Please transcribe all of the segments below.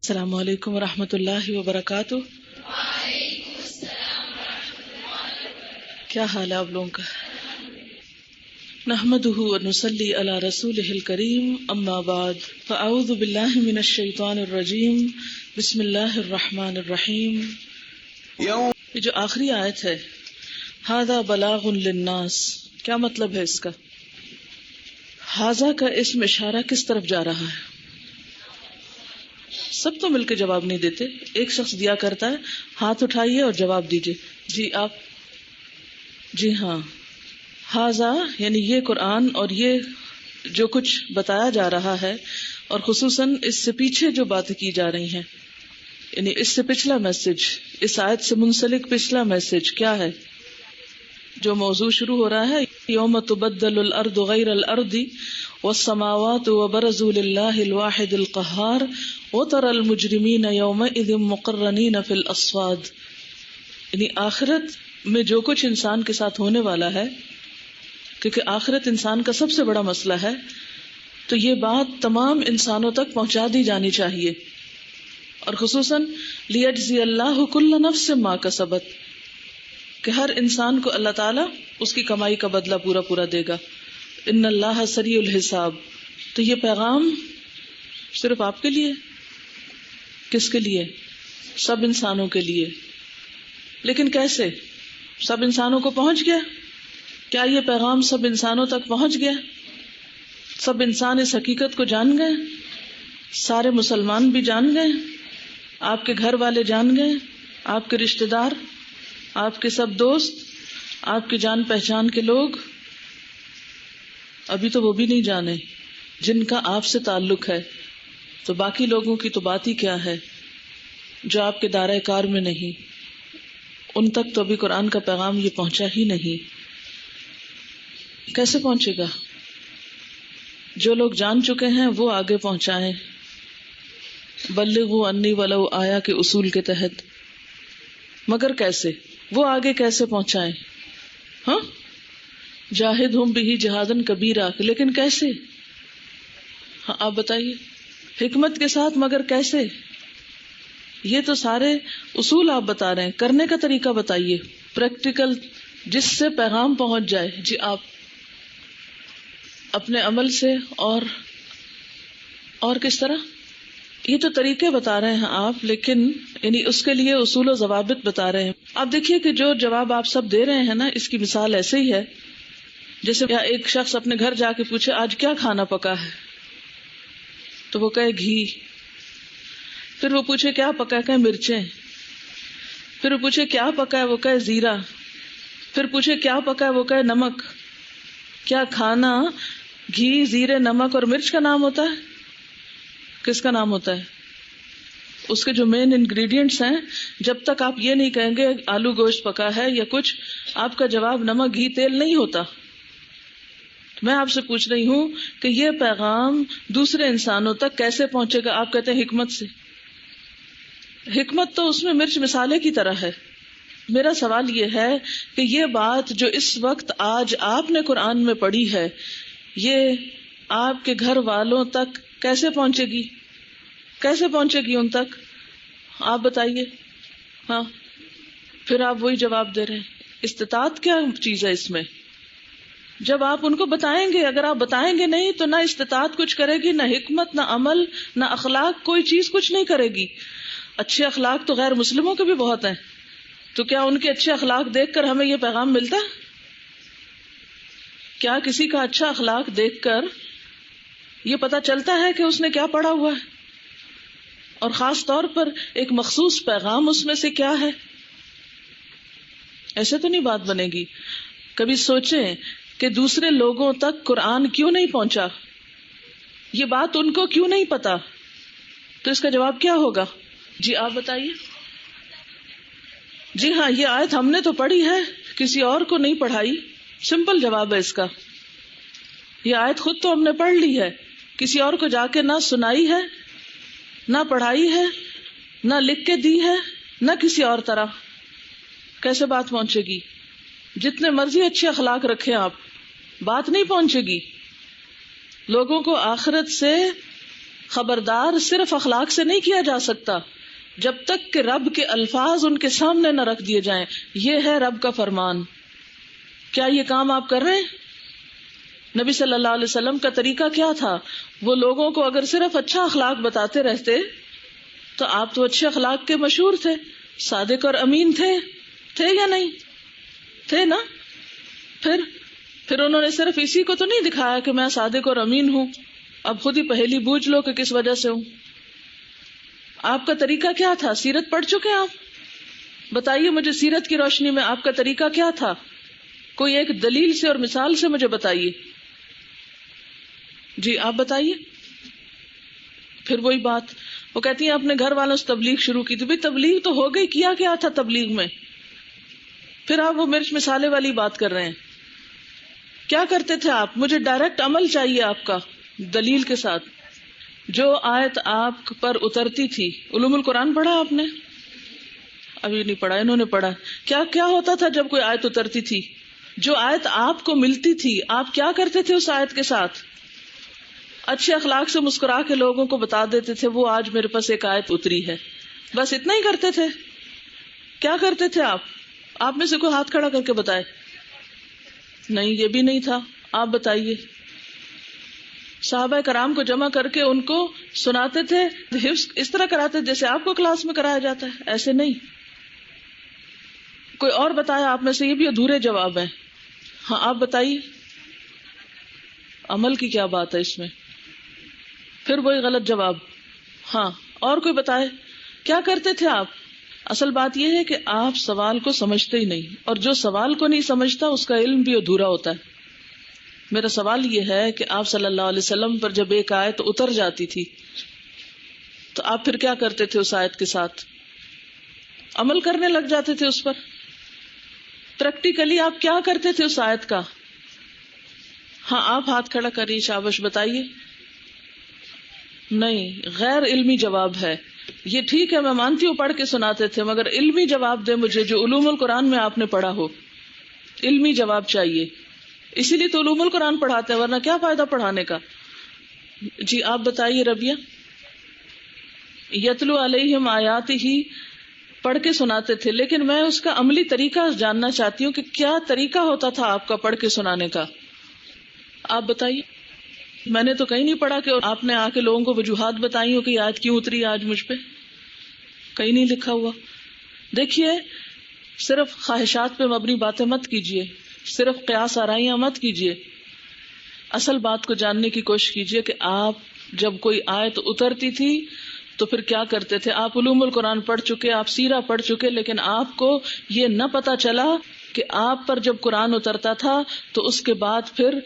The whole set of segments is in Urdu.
السلام علیکم ورحمۃ اللہ وبرکاتہ۔ کیا حال ہے آپ لوگوں کا؟ نحمده ونصلی علی رسولہ الکریم، اما بعد فاعوذ باللہ من الشیطان الرجیم، بسم اللہ الرحمن الرحیم۔ یہ جو آخری آیت ہے، ھذا بلاغ للناس، کیا مطلب ہے اس کا؟ ھذا کا اسم اشارہ کس طرف جا رہا ہے؟ سب تو مل کے جواب نہیں دیتے، ایک شخص دیا کرتا ہے، ہاتھ اٹھائیے اور جواب دیجیے۔ جی آپ؟ جی ہاں، ھذا یعنی یہ قرآن اور یہ جو کچھ بتایا جا رہا ہے، اور خصوصاً اس سے پیچھے جو باتیں کی جا رہی ہیں، یعنی اس سے پچھلا میسج، اس آیت سے منسلک پچھلا میسج کیا ہے؟ جو موضوع شروع ہو رہا ہے، یوم تبدل الارض غیر الارض والسماوات وبرزوا للہ الواحد القہار وترى المجرمین یومئذ مقرنین فی الاصفاد، یعنی آخرت میں جو کچھ انسان کے ساتھ ہونے والا ہے، کیونکہ آخرت انسان کا سب سے بڑا مسئلہ ہے، تو یہ بات تمام انسانوں تک پہنچا دی جانی چاہیے، اور خصوصاً لیجزی اللہ کل نفس ما کسبت، کہ ہر انسان کو اللہ تعالیٰ اس کی کمائی کا بدلہ پورا پورا دے گا۔ ان اللہ سریع الحساب۔ تو یہ پیغام صرف آپ کے لیے؟ کس کے لیے؟ سب انسانوں کے لیے۔ لیکن کیسے؟ سب انسانوں کو پہنچ گیا؟ کیا یہ پیغام سب انسانوں تک پہنچ گیا؟ سب انسان اس حقیقت کو جان گئے؟ سارے مسلمان بھی جان گئے؟ آپ کے گھر والے جان گئے؟ آپ کے رشتہ دار، آپ کے سب دوست، آپ کی جان پہچان کے لوگ؟ ابھی تو وہ بھی نہیں جانے جن کا آپ سے تعلق ہے، تو باقی لوگوں کی تو بات ہی کیا ہے جو آپ کے دائرہ کار میں نہیں، ان تک تو ابھی قرآن کا پیغام یہ پہنچا ہی نہیں۔ کیسے پہنچے گا؟ جو لوگ جان چکے ہیں وہ آگے پہنچائیں، بلغوا انی ولو آیا کے اصول کے تحت۔ مگر کیسے؟ وہ آگے کیسے پہنچائیں؟ ہاں، جاہدہم بہ جہادا کبیرا، لیکن کیسے؟ ہاں آپ بتائیے، حکمت کے ساتھ، مگر کیسے؟ یہ تو سارے اصول آپ بتا رہے ہیں، کرنے کا طریقہ بتائیے پریکٹیکل، جس سے پیغام پہنچ جائے۔ جی آپ؟ اپنے عمل سے اور کس طرح؟ یہ تو طریقے بتا رہے ہیں آپ، لیکن یعنی اس کے لیے اصول و ضوابط بتا رہے ہیں۔ آپ دیکھیے کہ جو جواب آپ سب دے رہے ہیں نا، اس کی مثال ایسے ہی ہے جیسے ایک شخص اپنے گھر جا کے پوچھے آج کیا کھانا پکا ہے، تو وہ کہے گھی، پھر وہ پوچھے کیا پکا ہے، کہے مرچیں، پھر وہ پوچھے کیا پکا ہے، وہ کہے زیرہ، پھر پوچھے کیا پکا ہے، وہ کہے نمک۔ کیا کھانا گھی، زیرے، نمک اور مرچ کا نام ہوتا ہے؟ کس کا نام ہوتا ہے؟ اس کے جو مین انگریڈینٹس ہیں۔ جب تک آپ یہ نہیں کہیں گے آلو گوشت پکا ہے یا کچھ، آپ کا جواب نمک، گھی، تیل نہیں ہوتا۔ میں آپ سے پوچھ رہی ہوں کہ یہ پیغام دوسرے انسانوں تک کیسے پہنچے گا؟ آپ کہتے ہیں حکمت سے۔ حکمت تو اس میں مرچ مسالے کی طرح ہے۔ میرا سوال یہ ہے کہ یہ بات جو اس وقت آج آپ نے قرآن میں پڑھی ہے، یہ آپ کے گھر والوں تک کیسے پہنچے گی؟ کیسے پہنچے گی ان تک؟ آپ بتائیے۔ ہاں، پھر آپ وہی جواب دے رہے ہیں۔ استطاعت کیا چیز ہے اس میں؟ جب آپ ان کو بتائیں گے، اگر آپ بتائیں گے نہیں تو نہ استطاعت کچھ کرے گی، نہ حکمت، نہ عمل، نہ اخلاق، کوئی چیز کچھ نہیں کرے گی۔ اچھے اخلاق تو غیر مسلموں کے بھی بہت ہیں، تو کیا ان کے اچھے اخلاق دیکھ کر ہمیں یہ پیغام ملتا ہے؟ کیا کسی کا اچھا اخلاق دیکھ کر یہ پتا چلتا ہے کہ اس نے کیا پڑھا ہوا ہے، اور خاص طور پر ایک مخصوص پیغام اس میں سے کیا ہے؟ ایسے تو نہیں بات بنے گی۔ کبھی سوچیں کہ دوسرے لوگوں تک قرآن کیوں نہیں پہنچا، یہ بات ان کو کیوں نہیں پتا؟ تو اس کا جواب کیا ہوگا؟ جی آپ بتائیے۔ جی ہاں، یہ آیت ہم نے تو پڑھی ہے، کسی اور کو نہیں پڑھائی۔ سمپل جواب ہے اس کا۔ یہ آیت خود تو ہم نے پڑھ لی ہے، کسی اور کو جا کے نہ سنائی ہے، نہ پڑھائی ہے، نہ لکھ کے دی ہے، نہ کسی اور طرح۔ کیسے بات پہنچے گی؟ جتنے مرضی اچھے اخلاق رکھیں آپ، بات نہیں پہنچے گی۔ لوگوں کو آخرت سے خبردار صرف اخلاق سے نہیں کیا جا سکتا جب تک کہ رب کے الفاظ ان کے سامنے نہ رکھ دیے جائیں. یہ ہے رب کا فرمان. کیا یہ کام آپ کر رہے ہیں؟ نبی صلی اللہ علیہ وسلم کا طریقہ کیا تھا؟ وہ لوگوں کو اگر صرف اچھا اخلاق بتاتے رہتے تو آپ تو اچھے اخلاق کے مشہور تھے، صادق اور امین تھے یا نہیں تھے نا؟ پھر انہوں نے صرف اسی کو تو نہیں دکھایا کہ میں صادق اور امین ہوں. اب خود ہی پہلی بوجھ لو کہ کس وجہ سے ہوں. آپ کا طریقہ کیا تھا؟ سیرت پڑھ چکے ہیں آپ؟ بتائیے مجھے سیرت کی روشنی میں آپ کا طریقہ کیا تھا؟ کوئی ایک دلیل سے اور مثال سے مجھے بتائیے. جی آپ بتائیے. پھر وہی بات وہ کہتی ہیں اپنے گھر والوں سے تبلیغ شروع کی تھی. بھائی تبلیغ تو ہو گئی، کیا تھا تبلیغ میں؟ پھر آپ وہ مرچ مسالے والی بات کر رہے ہیں. کیا کرتے تھے آپ؟ مجھے ڈائریکٹ عمل چاہیے آپ کا دلیل کے ساتھ. جو آیت آپ پر اترتی تھی، علوم القرآن پڑھا آپ نے؟ ابھی نہیں پڑھا، انہوں نے پڑھا. کیا ہوتا تھا جب کوئی آیت اترتی تھی؟ جو آیت آپ کو ملتی تھی آپ کیا کرتے تھے اس آیت کے ساتھ؟ اچھے اخلاق سے مسکرا کے لوگوں کو بتا دیتے تھے وہ آج میرے پاس ایک آیت اتری ہے. بس اتنا ہی کرتے تھے. کیا کرتے تھے آپ میں سے کوئی ہاتھ کھڑا کر کے بتائے. نہیں یہ بھی نہیں تھا. آپ بتائیے. صحابہ کرام کو جمع کر کے ان کو سناتے تھے، حفظ اس طرح کراتے جیسے آپ کو کلاس میں کرایا جاتا ہے، ایسے نہیں. کوئی اور بتایا آپ میں سے؟ یہ بھی ادھورے جواب ہیں. ہاں آپ بتائیے. عمل کی کیا بات ہے اس میں؟ پھر وہی غلط جواب. ہاں اور کوئی بتائے. کیا کرتے تھے آپ؟ اصل بات یہ ہے کہ آپ سوال کو سمجھتے ہی نہیں، اور جو سوال کو نہیں سمجھتا اس کا علم بھی ادھورا ہوتا ہے. میرا سوال یہ ہے کہ آپ صلی اللہ علیہ وسلم پر جب ایک آیت اتر جاتی تھی تو آپ پھر کیا کرتے تھے؟ اس آیت کے ساتھ عمل کرنے لگ جاتے تھے اس پر. پریکٹیکلی آپ کیا کرتے تھے اس آیت کا؟ ہاں آپ ہاتھ کھڑا کریے، شاباش بتائیے. نہیں، غیر علمی جواب ہے یہ. ٹھیک ہے میں مانتی ہوں پڑھ کے سناتے تھے، مگر علمی جواب دے مجھے جو علوم القرآن میں آپ نے پڑھا ہو. علمی جواب چاہیے. اسی لیے تو علوم القرآن پڑھاتے ہیں، ورنہ کیا فائدہ پڑھانے کا. جی آپ بتائیے ربیہ. یتلو علیہم آیاتہ پڑھ کے سناتے تھے، لیکن میں اس کا عملی طریقہ جاننا چاہتی ہوں کہ کیا طریقہ ہوتا تھا آپ کا پڑھ کے سنانے کا. آپ بتائیے. میں نے تو کہیں نہیں پڑھا کہ آپ نے آ کے لوگوں کو وجوہات بتائی ہو کہ آیت کیوں اتری آج مجھ پہ. کہیں نہیں لکھا ہوا. دیکھیے صرف خواہشات پہ مبنی باتیں مت کیجیے، صرف قیاس آرائیاں مت کیجیے. اصل بات کو جاننے کی کوشش کیجیے کہ آپ جب کوئی آیت اترتی تھی تو پھر کیا کرتے تھے. آپ علوم القرآن پڑھ چکے، آپ سیرہ پڑھ چکے، لیکن آپ کو یہ نہ پتا چلا کہ آپ پر جب قرآن اترتا تھا تو اس کے بعد پھر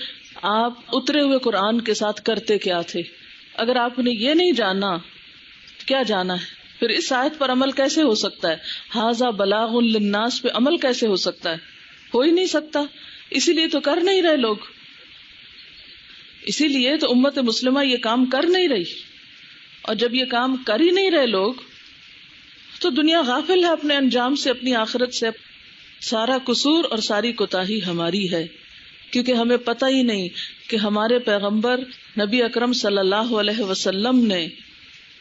آپ اترے ہوئے قرآن کے ساتھ کرتے کیا تھے. اگر آپ نے یہ نہیں جانا کیا جانا ہے پھر اس آیت پر عمل کیسے ہو سکتا ہے؟ ھذا بلاغ للناس پہ عمل کیسے ہو سکتا ہے؟ ہو ہی نہیں سکتا. اسی لیے تو کر نہیں رہے لوگ. اسی لیے تو امت مسلمہ یہ کام کر نہیں رہی. اور جب یہ کام کر ہی نہیں رہے لوگ تو دنیا غافل ہے اپنے انجام سے، اپنی آخرت سے. سارا قصور اور ساری کوتاہی ہماری ہے، کیونکہ ہمیں پتہ ہی نہیں کہ ہمارے پیغمبر نبی اکرم صلی اللہ علیہ وسلم نے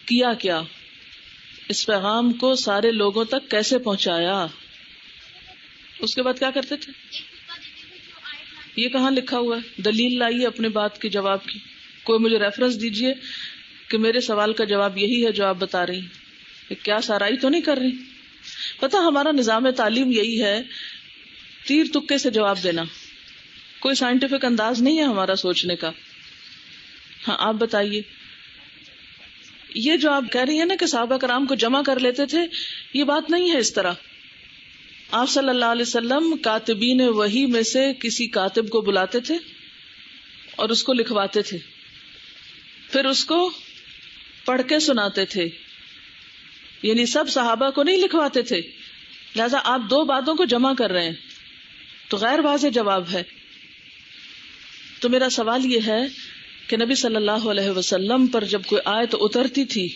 کیا کیا، اس پیغام کو سارے لوگوں تک کیسے پہنچایا. اس کے بعد کیا کرتے تھے؟ یہ کہاں لکھا ہوا ہے؟ دلیل لائیے اپنے بات کے جواب کی. کوئی مجھے ریفرنس دیجئے کہ میرے سوال کا جواب یہی ہے جو آپ بتا رہی ہیں. کیا سارائی تو نہیں کر رہی؟ پتہ ہمارا نظام تعلیم یہی ہے، تیر تکے سے جواب دینا. کوئی سائنٹیفک انداز نہیں ہے ہمارا سوچنے کا. ہاں آپ بتائیے. یہ جو آپ کہہ رہی ہیں نا کہ صحابہ کرام کو جمع کر لیتے تھے، یہ بات نہیں ہے اس طرح. آپ صلی اللہ علیہ وسلم کاتبین وحی میں سے کسی کاتب کو بلاتے تھے اور اس کو لکھواتے تھے، پھر اس کو پڑھ کے سناتے تھے. یعنی سب صحابہ کو نہیں لکھواتے تھے. لہذا آپ دو باتوں کو جمع کر رہے ہیں تو غیر واضح جواب ہے. تو میرا سوال یہ ہے کہ نبی صلی اللہ علیہ وسلم پر جب کوئی آیت اترتی تھی،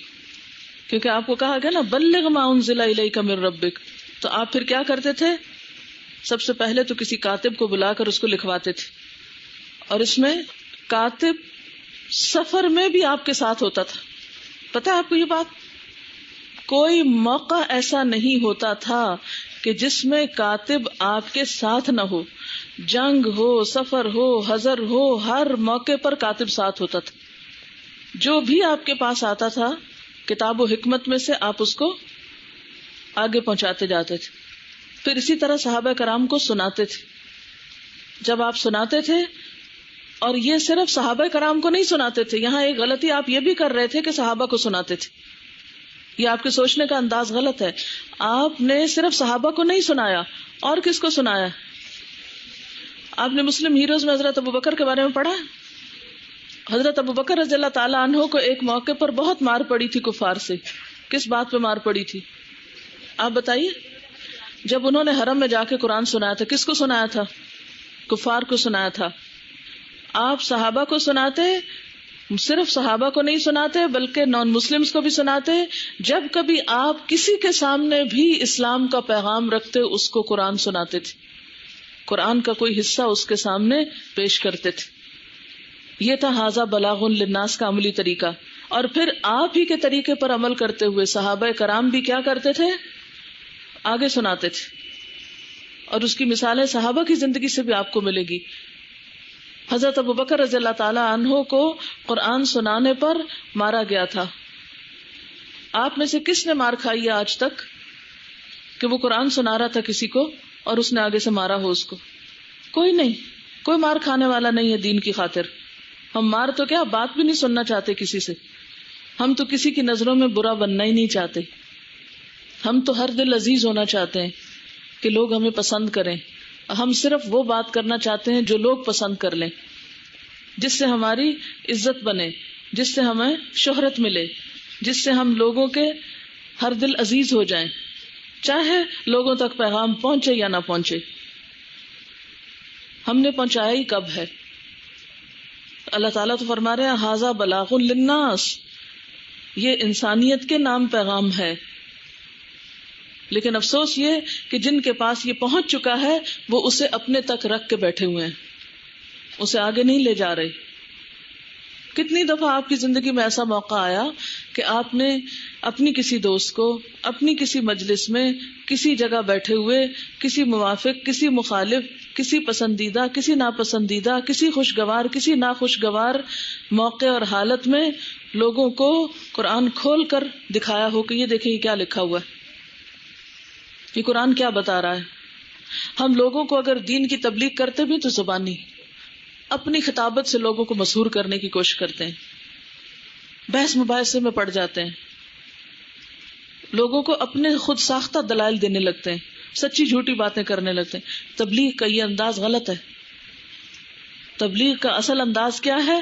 کیونکہ آپ کو کہا گیا نا بلغ ما انزل الیک من ربک، تو آپ پھر کیا کرتے تھے؟ سب سے پہلے تو کسی کاتب کو بلا کر اس کو لکھواتے تھے. اور اس میں کاتب سفر میں بھی آپ کے ساتھ ہوتا تھا. پتہ ہے آپ کو یہ بات؟ کوئی موقع ایسا نہیں ہوتا تھا کہ جس میں کاتب آپ کے ساتھ نہ ہو. جنگ ہو، سفر ہو، حضر ہو، ہر موقع پر کاتب ساتھ ہوتا تھا. جو بھی آپ کے پاس آتا تھا کتاب و حکمت میں سے آپ اس کو آگے پہنچاتے جاتے تھے. پھر اسی طرح صحابہ کرام کو سناتے تھے. جب آپ سناتے تھے، اور یہ صرف صحابہ کرام کو نہیں سناتے تھے، یہاں ایک غلطی آپ یہ بھی کر رہے تھے کہ صحابہ کو سناتے تھے. یہ آپ کے سوچنے کا انداز غلط ہے. آپ نے صرف صحابہ کو نہیں سنایا، اور کس کو سنایا؟ آپ نے مسلم ہیروز میں حضرت ابوبکر کے بارے میں پڑھا ہے. حضرت ابوبکر رضی اللہ تعالیٰ عنہ کو ایک موقع پر بہت مار پڑی تھی کفار سے. کس بات پہ مار پڑی تھی آپ بتائیے؟ جب انہوں نے حرم میں جا کے قرآن سنایا تھا. کس کو سنایا تھا؟ کفار کو سنایا تھا. آپ صحابہ کو سناتے، صرف صحابہ کو نہیں سناتے بلکہ نان مسلمز کو بھی سناتے. جب کبھی آپ کسی کے سامنے بھی اسلام کا پیغام رکھتے اس کو قرآن سناتے تھے، قرآن کا کوئی حصہ اس کے سامنے پیش کرتے تھے. یہ تھا ھذا بلاغ للناس کا عملی طریقہ. اور پھر آپ ہی کے طریقے پر عمل کرتے ہوئے صحابہ کرام بھی کیا کرتے تھے؟ آگے سناتے تھے. اور اس کی مثالیں صحابہ کی زندگی سے بھی آپ کو ملے گی. حضرت ابوبکر رضی اللہ تعالی عنہ کو قرآن سنانے پر مارا گیا تھا. آپ میں سے کس نے مار کھائی ہے آج تک کہ وہ قرآن سنا رہا تھا کسی کو اور اس نے آگے سے مارا ہو اس کو؟ کوئی نہیں. کوئی مار کھانے والا نہیں ہے دین کی خاطر. ہم مار تو کیا، بات بھی نہیں سننا چاہتے کسی سے. ہم تو کسی کی نظروں میں برا بننا ہی نہیں چاہتے. ہم تو ہر دل عزیز ہونا چاہتے ہیں کہ لوگ ہمیں پسند کریں. ہم صرف وہ بات کرنا چاہتے ہیں جو لوگ پسند کر لیں، جس سے ہماری عزت بنے، جس سے ہمیں شہرت ملے، جس سے ہم لوگوں کے ہر دل عزیز ہو جائیں، چاہے لوگوں تک پیغام پہنچے یا نہ پہنچے. ہم نے پہنچایا ہی کب ہے؟ اللہ تعالیٰ تو فرما رہے ہیں ھذا بلاغ للناس، یہ انسانیت کے نام پیغام ہے. لیکن افسوس یہ کہ جن کے پاس یہ پہنچ چکا ہے وہ اسے اپنے تک رکھ کے بیٹھے ہوئے ہیں، اسے آگے نہیں لے جا رہے. کتنی دفعہ آپ کی زندگی میں ایسا موقع آیا کہ آپ نے اپنی کسی دوست کو اپنی کسی مجلس میں کسی جگہ بیٹھے ہوئے کسی موافق، کسی مخالف، کسی پسندیدہ، کسی ناپسندیدہ، کسی خوشگوار، کسی ناخوشگوار موقع اور حالت میں لوگوں کو قرآن کھول کر دکھایا ہو کہ یہ دیکھیں یہ کیا لکھا ہوا ہے، یہ قرآن کیا بتا رہا ہے. ہم لوگوں کو اگر دین کی تبلیغ کرتے بھی تو زبانی اپنی خطابت سے لوگوں کو مسحور کرنے کی کوشش کرتے ہیں، بحث مباحثے میں پڑ جاتے ہیں، لوگوں کو اپنے خود ساختہ دلائل دینے لگتے ہیں، سچی جھوٹی باتیں کرنے لگتے ہیں. تبلیغ کا یہ انداز غلط ہے. تبلیغ کا اصل انداز کیا ہے؟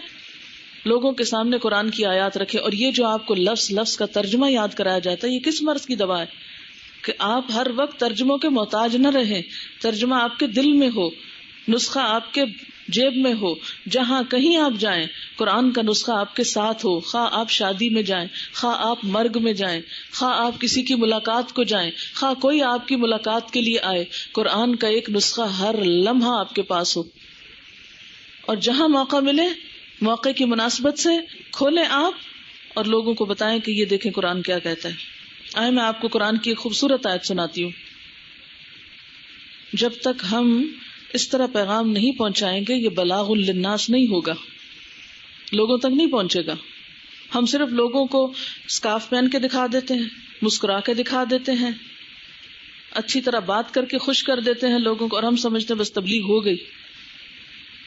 لوگوں کے سامنے قرآن کی آیات رکھے. اور یہ جو آپ کو لفظ لفظ کا ترجمہ یاد کرایا جاتا ہے، یہ کس مرض کی دوا ہے کہ آپ ہر وقت ترجموں کے محتاج نہ رہیں. ترجمہ آپ کے دل میں ہو، نسخہ آپ کے جیب میں ہو. جہاں کہیں آپ جائیں قرآن کا نسخہ آپ کے ساتھ ہو. خواہ آپ شادی میں جائیں، خواہ آپ مرگ میں جائیں، خواہ آپ کسی کی ملاقات کو جائیں، خواہ کوئی آپ کی ملاقات کے لیے آئے، قرآن کا ایک نسخہ ہر لمحہ آپ کے پاس ہو. اور جہاں موقع ملے موقع کی مناسبت سے کھولیں آپ اور لوگوں کو بتائیں کہ یہ دیکھیں قرآن کیا کہتا ہے. آئے میں آپ کو قرآن کی ایک خوبصورت آیت سناتی ہوں. جب تک ہم اس طرح پیغام نہیں پہنچائیں گے یہ بلاغ للناس نہیں ہوگا، لوگوں تک نہیں پہنچے گا. ہم صرف لوگوں کو اسکارف پہن کے دکھا دیتے ہیں، مسکرا کے دکھا دیتے ہیں، اچھی طرح بات کر کے خوش کر دیتے ہیں لوگوں کو، اور ہم سمجھتے ہیں بس تبلیغ ہو گئی.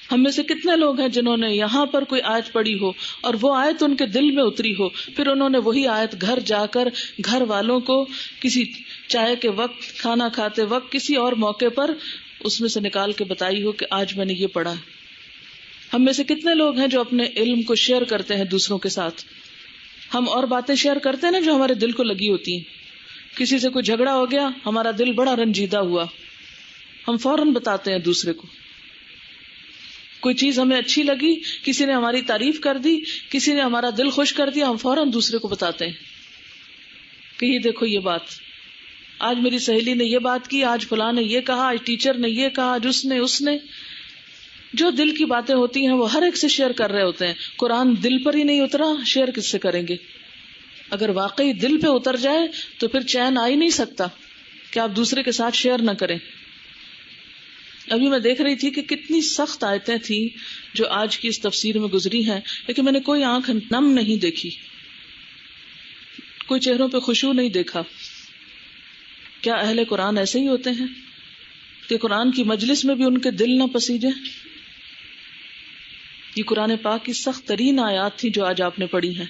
ہم میں سے کتنے لوگ ہیں جنہوں نے یہاں پر کوئی آیت پڑھی ہو اور وہ آیت ان کے دل میں اتری ہو، پھر انہوں نے وہی آیت گھر جا کر گھر والوں کو کسی چائے کے وقت، کھانا کھاتے وقت، کسی اور موقع پر اس میں سے نکال کے بتائی ہو کہ آج میں نے یہ پڑھا. ہم میں سے کتنے لوگ ہیں جو اپنے علم کو شیئر کرتے ہیں دوسروں کے ساتھ. ہم اور باتیں شیئر کرتے ہیں نا جو ہمارے دل کو لگی ہوتی ہیں. کسی سے کوئی جھگڑا ہو گیا، ہمارا دل بڑا رنجیدہ ہوا، ہم فوراً بتاتے ہیں دوسرے کو. کوئی چیز ہمیں اچھی لگی، کسی نے ہماری تعریف کر دی، کسی نے ہمارا دل خوش کر دیا، ہم فوراً دوسرے کو بتاتے ہیں کہ یہ دیکھو یہ بات، آج میری سہیلی نے یہ بات کی، آج فلاں نے یہ کہا، آج ٹیچر نے یہ کہا، آج اس نے. جو دل کی باتیں ہوتی ہیں وہ ہر ایک سے شیئر کر رہے ہوتے ہیں. قرآن دل پر ہی نہیں اترا، شیئر کس سے کریں گے؟ اگر واقعی دل پہ اتر جائے تو پھر چین آ ہی نہیں سکتا کہ آپ دوسرے کے ساتھ شیئر نہ کریں. ابھی میں دیکھ رہی تھی کہ کتنی سخت آیتیں تھیں جو آج کی اس تفسیر میں گزری ہیں، لیکن میں نے کوئی آنکھ نم نہیں دیکھی، کوئی چہروں پہ خشوع نہیں دیکھا. کیا اہل قرآن ایسے ہی ہوتے ہیں کہ قرآن کی مجلس میں بھی ان کے دل نہ پسیجے؟ یہ قرآن پاک کی سخت ترین آیات تھی جو آج آپ نے پڑھی ہیں،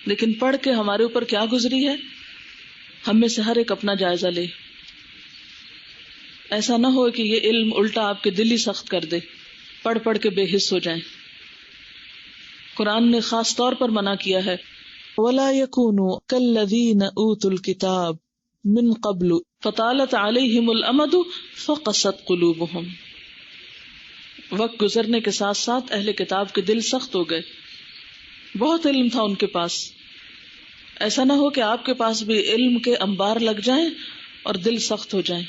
لیکن پڑھ کے ہمارے اوپر کیا گزری ہے، ہم میں سے ہر ایک اپنا جائزہ لے. ایسا نہ ہو کہ یہ علم الٹا آپ کے دل ہی سخت کر دے، پڑھ پڑھ کے بے حس ہو جائیں. قرآن نے خاص طور پر منع کیا ہے وَلَا يَكُونُوا كَالَّذِينَ أُوتُوا الْكِتَابَ مِن قَبْلُ فَطَالَتْ عَلَيْهِمُ الْأَمَدُ فَقَسَتْ قُلُوبُهُمْ. وقت گزرنے کے ساتھ ساتھ اہل کتاب کے دل سخت ہو گئے، بہت علم تھا ان کے پاس. ایسا نہ ہو کہ آپ کے پاس بھی علم کے انبار لگ جائیں اور دل سخت ہو جائیں.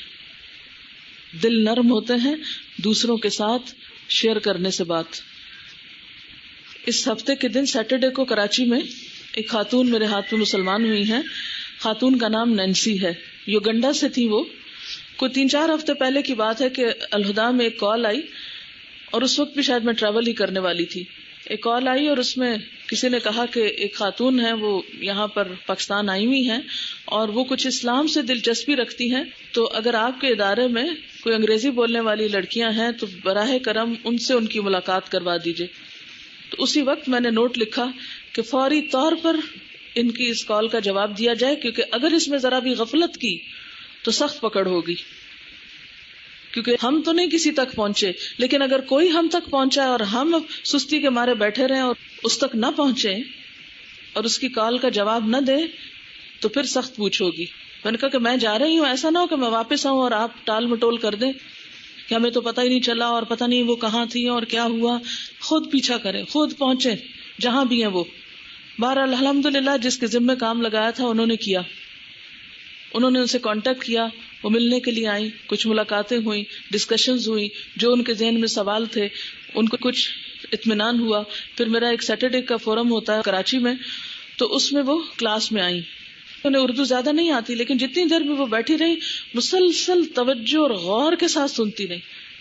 دل نرم ہوتے ہیں دوسروں کے ساتھ شیئر کرنے سے بات. اس ہفتے کے دن سیٹرڈے کو کراچی میں ایک خاتون میرے ہاتھ میں مسلمان ہوئی ہیں. خاتون کا نام نینسی ہے، یوگنڈا سے تھی. وہ کوئی 3-4 ہفتے پہلے کی بات ہے کہ الہدا میں ایک کال آئی، اور اس وقت بھی شاید میں ٹریول ہی کرنے والی تھی. ایک کال آئی اور اس میں کسی نے کہا کہ ایک خاتون ہے، وہ یہاں پر پاکستان آئی ہوئی ہیں اور وہ کچھ اسلام سے دلچسپی رکھتی ہیں، تو اگر آپ کے ادارے میں کوئی انگریزی بولنے والی لڑکیاں ہیں تو براہ کرم ان سے ان کی ملاقات کروا دیجیے. تو اسی وقت میں نے نوٹ لکھا کہ فوری طور پر ان کی اس کال کا جواب دیا جائے، کیونکہ اگر اس میں ذرا بھی غفلت کی تو سخت پکڑ ہوگی. کیونکہ ہم تو نہیں کسی تک پہنچے، لیکن اگر کوئی ہم تک پہنچا اور ہم سستی کے مارے بیٹھے رہیں اور اس تک نہ پہنچے اور اس کی کال کا جواب نہ دے تو پھر سخت پوچھ ہوگی. میں نے کہا کہ میں جا رہی ہوں، ایسا نہ ہو کہ میں واپس آؤں اور آپ ٹال مٹول کر دیں کہ ہمیں تو پتہ ہی نہیں چلا اور پتہ نہیں وہ کہاں تھی اور کیا ہوا. خود پیچھا کریں، خود پہنچیں جہاں بھی ہیں وہ. بہرحال الحمدللہ جس کے ذمہ کام لگایا تھا انہوں نے کیا. انہوں نے ان سے کانٹیکٹ کیا، وہ ملنے کے لیے آئیں، کچھ ملاقاتیں ہوئیں، ڈسکشنز ہوئیں، جو ان کے ذہن میں سوال تھے ان کو کچھ اطمینان ہوا. پھر میرا ایک سیٹرڈے کا فورم ہوتا ہے کراچی میں، تو اس میں وہ کلاس میں آئیں. انہیں اردو زیادہ نہیں آتی، لیکن جتنی دیر میں وہ بیٹھی رہی مسلسل توجہ اور غور کے ساتھ سنتی رہی.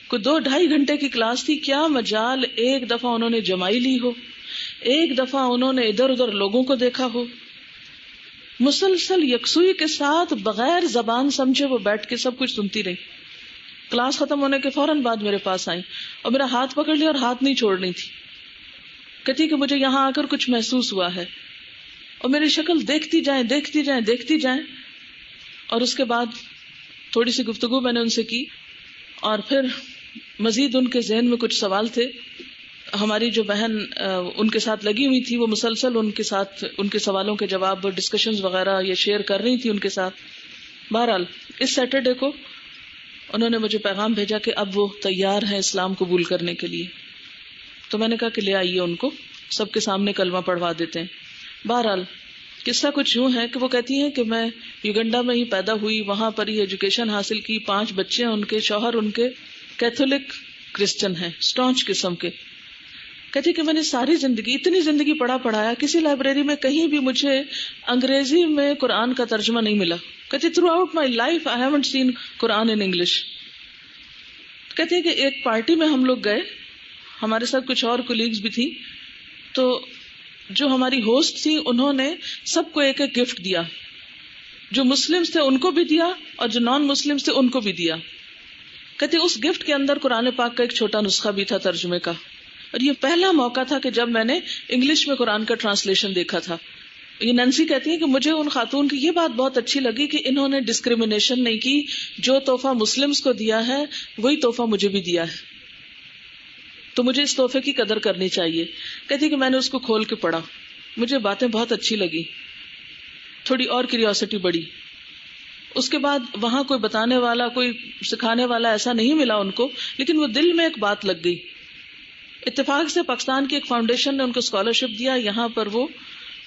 کوئی 2-2.5 گھنٹے کی کلاس تھی. کیا مجال ایک دفعہ انہوں نے جمائی لی ہو، ایک دفعہ انہوں نے ادھر ادھر لوگوں کو دیکھا ہو. مسلسل یکسوئی کے ساتھ بغیر زبان سمجھے وہ بیٹھ کے سب کچھ سنتی رہی. کلاس ختم ہونے کے فوراً بعد میرے پاس آئی اور میرا ہاتھ پکڑ لیا اور ہاتھ نہیں چھوڑنی تھی. کہتی کہ مجھے یہاں آ کر کچھ محسوس ہوا ہے، اور میری شکل دیکھتی جائیں دیکھتی جائیں دیکھتی جائیں. اور اس کے بعد تھوڑی سی گفتگو میں نے ان سے کی، اور پھر مزید ان کے ذہن میں کچھ سوال تھے. ہماری جو بہن ان کے ساتھ لگی ہوئی تھی وہ مسلسل ان کے ساتھ ان کے سوالوں کے جواب ڈسکشنز وغیرہ یہ شیئر کر رہی تھی ان کے ساتھ. بہرحال اس سیٹرڈے کو انہوں نے مجھے پیغام بھیجا کہ اب وہ تیار ہیں اسلام قبول کرنے کے لیے. تو میں نے کہا کہ لے آئیے ان کو، سب کے سامنے کلمہ پڑھوا دیتے ہیں. بہرحال قصہ کچھ یوں ہے کہ وہ کہتی ہیں کہ میں یوگنڈا میں ہی پیدا ہوئی، وہاں پر ہی ایجوکیشن حاصل کی، 5 بچے ہیں ان کے، شوہر ان کے کیتھولک کرسچن ہیں، اسٹانچ قسم کے. کہتی کہ میں نے ساری زندگی اتنی زندگی پڑھایا، کسی لائبریری میں کہیں بھی مجھے انگریزی میں قرآن کا ترجمہ نہیں ملا. کہتی throughout my life I haven't seen Quran in English. کہتی کہ ایک پارٹی میں ہم لوگ گئے، ہمارے ساتھ کچھ اور کولیگز بھی تھی، تو جو ہماری ہوسٹ تھی انہوں نے سب کو ایک ایک گفٹ دیا. جو مسلمز تھے ان کو بھی دیا اور جو نان مسلمز تھے ان کو بھی دیا. کہتے اس گفٹ کے اندر قرآن پاک کا ایک چھوٹا نسخہ بھی تھا ترجمے کا. اور یہ پہلا موقع تھا کہ جب میں نے انگلش میں قرآن کا ٹرانسلیشن دیکھا تھا. یہ نینسی کہتی ہے کہ مجھے ان خاتون کی یہ بات بہت اچھی لگی کہ انہوں نے ڈسکریمنیشن نہیں کی، جو تحفہ مسلمز کو دیا ہے وہی تحفہ مجھے بھی دیا ہے، تو مجھے اس تحفے کی قدر کرنی چاہیے. کہتی کہ میں نے اس کو کھول کے پڑھا، مجھے باتیں بہت اچھی لگی، تھوڑی اور کیوریوسٹی بڑھی. اس کے بعد وہاں کوئی بتانے والا، کوئی سکھانے والا ایسا نہیں ملا ان کو، لیکن وہ دل میں ایک بات لگ گئی. اتفاق سے پاکستان کی ایک فاؤنڈیشن نے ان کو اسکالرشپ دیا، یہاں پر وہ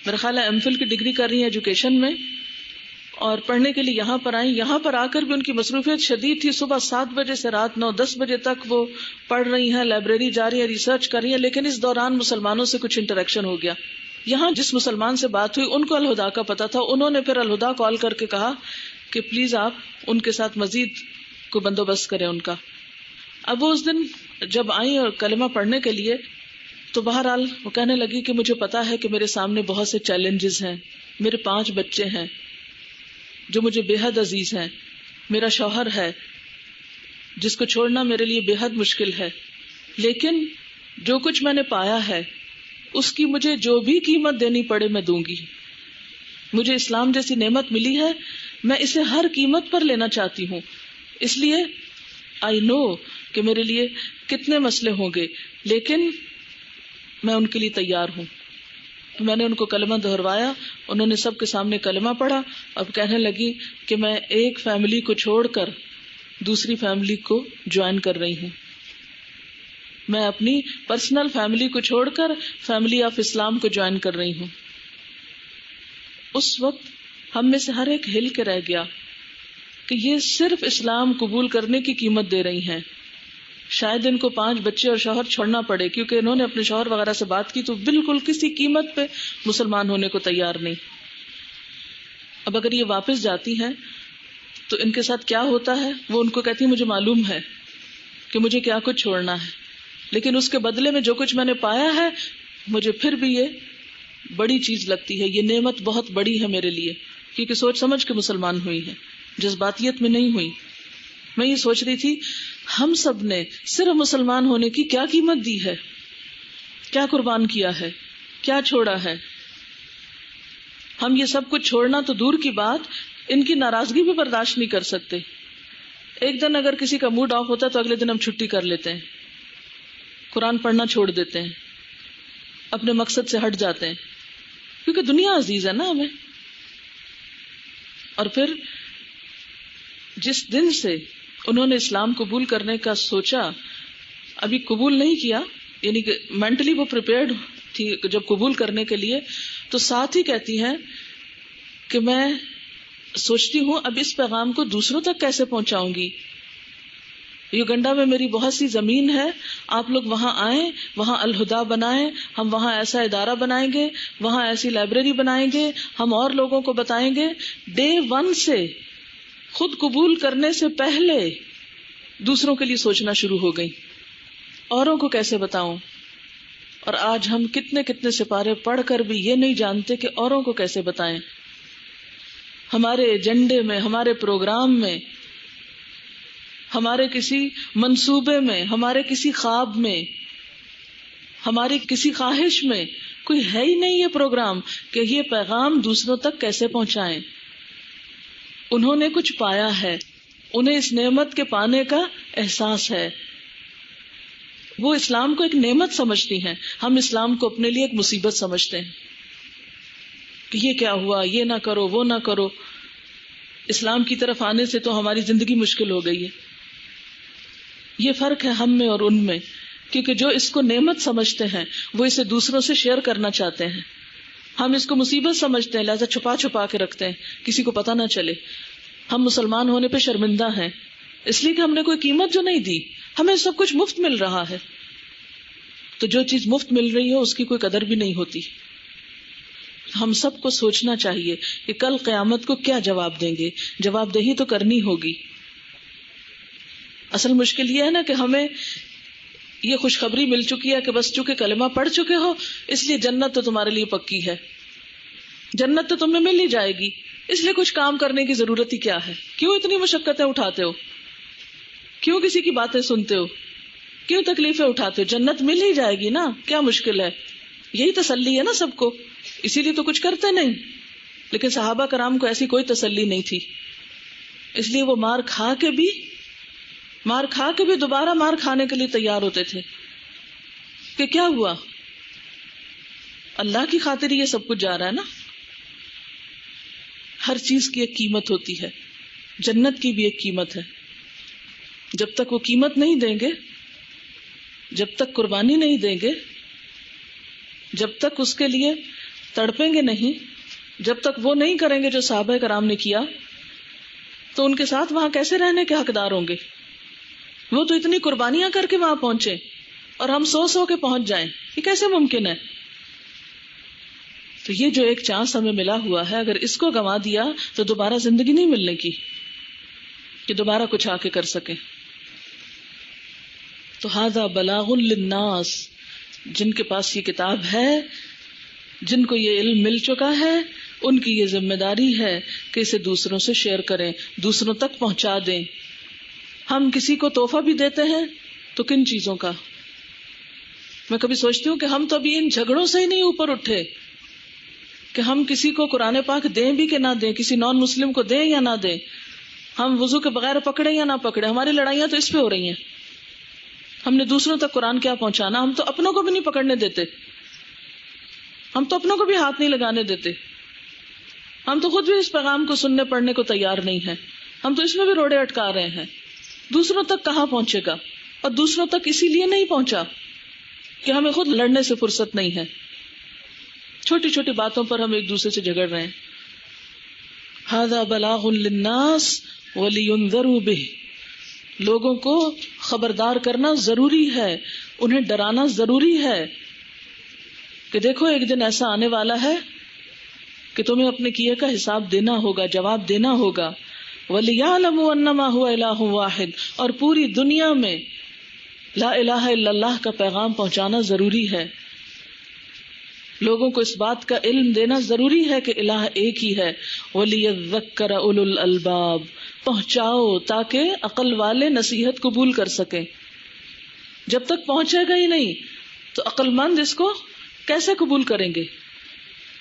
میرا خیال ہے ایم فل کی ڈگری کر رہی ہیں ایجوکیشن میں، اور پڑھنے کے لیے یہاں پر آئیں. یہاں پر آ کر بھی ان کی مصروفیت شدید تھی، صبح 7 بجے سے رات 9-10 بجے تک وہ پڑھ رہی ہیں، لائبریری جا رہی ہیں، ریسرچ کر رہی ہیں. لیکن اس دوران مسلمانوں سے کچھ انٹریکشن ہو گیا. یہاں جس مسلمان سے بات ہوئی ان کو الہدا کا پتا تھا، انہوں نے پھر الہدا کال کر کے کہا کہ پلیز آپ ان کے ساتھ مزید کو بندوبست کریں ان کا. اب وہ اس دن جب آئیں اور کلمہ پڑھنے کے لیے تو بہرحال وہ کہنے لگی کہ مجھے پتا ہے کہ میرے سامنے بہت سے چیلنجز ہیں، میرے 5 بچے ہیں جو مجھے بے حد عزیز ہیں، میرا شوہر ہے جس کو چھوڑنا میرے لیے بے حد مشکل ہے، لیکن جو کچھ میں نے پایا ہے اس کی مجھے جو بھی قیمت دینی پڑے میں دوں گی. مجھے اسلام جیسی نعمت ملی ہے، میں اسے ہر قیمت پر لینا چاہتی ہوں. اس لیے آئی نو کہ میرے لیے کتنے مسئلے ہوں گے، لیکن میں ان کے لیے تیار ہوں. میں نے ان کو کلمہ دہروایا، انہوں نے سب کے سامنے کلمہ پڑھا. اب کہنے لگی کہ میں ایک فیملی کو چھوڑ کر دوسری فیملی کو جوائن کر رہی ہوں، میں اپنی پرسنل فیملی کو چھوڑ کر فیملی آف اسلام کو جوائن کر رہی ہوں. اس وقت ہم میں سے ہر ایک ہل کے رہ گیا کہ یہ صرف اسلام قبول کرنے کی قیمت دے رہی ہیں. شاید ان کو 5 بچے اور شوہر چھوڑنا پڑے، کیونکہ انہوں نے اپنے شوہر وغیرہ سے بات کی تو بالکل کسی قیمت پہ مسلمان ہونے کو تیار نہیں. اب اگر یہ واپس جاتی ہیں تو ان کے ساتھ کیا ہوتا ہے؟ وہ ان کو کہتی مجھے معلوم ہے کہ مجھے کیا کچھ چھوڑنا ہے، لیکن اس کے بدلے میں جو کچھ میں نے پایا ہے مجھے پھر بھی یہ بڑی چیز لگتی ہے، یہ نعمت بہت بڑی ہے میرے لیے، کیونکہ سوچ سمجھ کے مسلمان ہوئی ہے، جذباتیت میں نہیں ہوئی. میں یہ سوچ رہی تھی ہم سب نے صرف مسلمان ہونے کی کیا قیمت دی ہے، کیا قربان کیا ہے، کیا چھوڑا ہے. ہم یہ سب کچھ چھوڑنا تو دور کی بات، ان کی ناراضگی بھی برداشت نہیں کر سکتے. ایک دن اگر کسی کا موڈ آف ہوتا ہے تو اگلے دن ہم چھٹی کر لیتے ہیں، قرآن پڑھنا چھوڑ دیتے ہیں، اپنے مقصد سے ہٹ جاتے ہیں، کیونکہ دنیا عزیز ہے نا ہمیں. اور پھر جس دن سے انہوں نے اسلام قبول کرنے کا سوچا، ابھی قبول نہیں کیا، یعنی کہ مینٹلی وہ پریپیئرڈ تھی جب قبول کرنے کے لیے، تو ساتھ ہی کہتی ہیں کہ میں سوچتی ہوں اب اس پیغام کو دوسروں تک کیسے پہنچاؤں گی. یوگنڈا میں میری بہت سی زمین ہے، آپ لوگ وہاں آئیں، وہاں الہدا بنائیں، ہم وہاں ایسا ادارہ بنائیں گے، وہاں ایسی لائبریری بنائیں گے، ہم اور لوگوں کو بتائیں گے. ڈے 1 سے خود قبول کرنے سے پہلے دوسروں کے لیے سوچنا شروع ہو گئی، اوروں کو کیسے بتاؤں. اور آج ہم کتنے کتنے سپارے پڑھ کر بھی یہ نہیں جانتے کہ اوروں کو کیسے بتائیں. ہمارے ایجنڈے میں، ہمارے پروگرام میں، ہمارے کسی منصوبے میں، ہمارے کسی خواب میں، ہماری کسی خواہش میں کوئی ہے ہی نہیں یہ پروگرام کہ یہ پیغام دوسروں تک کیسے پہنچائیں. انہوں نے کچھ پایا ہے، انہیں اس نعمت کے پانے کا احساس ہے، وہ اسلام کو ایک نعمت سمجھتی ہیں، ہم اسلام کو اپنے لیے ایک مصیبت سمجھتے ہیں کہ یہ کیا ہوا، یہ نہ کرو، وہ نہ کرو. اسلام کی طرف آنے سے تو ہماری زندگی مشکل ہو گئی ہے. یہ فرق ہے ہم میں اور ان میں، کیونکہ جو اس کو نعمت سمجھتے ہیں وہ اسے دوسروں سے شیئر کرنا چاہتے ہیں. ہم اس کو مصیبت سمجھتے ہیں، لہذا چھپا چھپا کے رکھتے ہیں، کسی کو پتہ نہ چلے. ہم مسلمان ہونے پہ شرمندہ ہیں اس لیے کہ ہم نے کوئی قیمت جو نہیں دی، ہمیں سب کچھ مفت مل رہا ہے. تو جو چیز مفت مل رہی ہے اس کی کوئی قدر بھی نہیں ہوتی. ہم سب کو سوچنا چاہیے کہ کل قیامت کو کیا جواب دیں گے، جواب دہی تو کرنی ہوگی. اصل مشکل یہ ہے نا کہ ہمیں یہ خوشخبری مل چکی ہے کہ بس چونکہ کلمہ پڑھ چکے ہو اس لیے جنت تو تمہارے لیے پکی ہے، جنت تو تمہیں مل ہی جائے گی، اس لیے کچھ کام کرنے کی ضرورت ہی کیا ہے. کیوں اتنی مشقتیں اٹھاتے ہو، کیوں کسی کی باتیں سنتے ہو، کیوں تکلیفیں اٹھاتے ہو؟ جنت مل ہی جائے گی نا، کیا مشکل ہے؟ یہی تسلی ہے نا سب کو، اسی لیے تو کچھ کرتے نہیں. لیکن صحابہ کرام کو ایسی کوئی تسلی نہیں تھی، اس لیے وہ مار کھا کے بھی دوبارہ مار کھانے کے لیے تیار ہوتے تھے. کہ کیا ہوا؟ اللہ کی خاطر یہ سب کچھ جا رہا ہے نا. ہر چیز کی ایک قیمت ہوتی ہے، جنت کی بھی ایک قیمت ہے. جب تک وہ قیمت نہیں دیں گے، جب تک قربانی نہیں دیں گے، جب تک اس کے لیے تڑپیں گے نہیں، جب تک وہ نہیں کریں گے جو صحابہ کرام نے کیا، تو ان کے ساتھ وہاں کیسے رہنے کے حقدار ہوں گے؟ وہ تو اتنی قربانیاں کر کے وہاں پہنچے اور ہم سو کے پہنچ جائیں، یہ کیسے ممکن ہے؟ تو یہ جو ایک چانس ہمیں ملا ہوا ہے، اگر اس کو گنوا دیا تو دوبارہ زندگی نہیں ملنے کی کہ دوبارہ کچھ آ کے کر سکیں. تو ھذا بلاغ للناس، جن کے پاس یہ کتاب ہے، جن کو یہ علم مل چکا ہے، ان کی یہ ذمہ داری ہے کہ اسے دوسروں سے شیئر کریں، دوسروں تک پہنچا دیں. ہم کسی کو تحفہ بھی دیتے ہیں تو کن چیزوں کا؟ میں کبھی سوچتی ہوں کہ ہم تو ابھی ان جھگڑوں سے ہی نہیں اوپر اٹھے کہ ہم کسی کو قرآن پاک دیں بھی کہ نہ دیں، کسی نان مسلم کو دیں یا نہ دیں، ہم وضو کے بغیر پکڑیں یا نہ پکڑیں. ہماری لڑائیاں تو اس پہ ہو رہی ہیں. ہم نے دوسروں تک قرآن کیا پہنچانا؟ ہم تو اپنوں کو بھی نہیں پکڑنے دیتے، ہم تو اپنوں کو بھی ہاتھ نہیں لگانے دیتے، ہم تو خود بھی اس پیغام کو سننے پڑھنے کو تیار نہیں ہیں، ہم تو اس میں بھی روڑے اٹکا رہے ہیں. دوسروں تک کہاں پہنچے گا؟ اور دوسروں تک اسی لیے نہیں پہنچا کہ ہمیں خود لڑنے سے فرصت نہیں ہے، چھوٹی چھوٹی باتوں پر ہم ایک دوسرے سے جھگڑ رہے ہیں. ھذا بلاغ للناس ولینذروا بہ، لوگوں کو خبردار کرنا ضروری ہے، انہیں ڈرانا ضروری ہے کہ دیکھو ایک دن ایسا آنے والا ہے کہ تمہیں اپنے کیے کا حساب دینا ہوگا، جواب دینا ہوگا. وَلِيَعْلَمُوا أَنَّمَا هُوَ إِلَٰهٌ وَاحِدٌ، اور پوری دنیا میں لا الہ الا اللہ کا پیغام پہنچانا ضروری ہے. لوگوں کو اس بات کا علم دینا ضروری ہے کہ الہ ایک ہی ہے. وَلِيَذَّكَّرَ أُولُو الْأَلْبَابِ، پہنچاؤ تاکہ عقل والے نصیحت قبول کر سکیں. جب تک پہنچے گا ہی نہیں تو عقل مند اس کو کیسے قبول کریں گے؟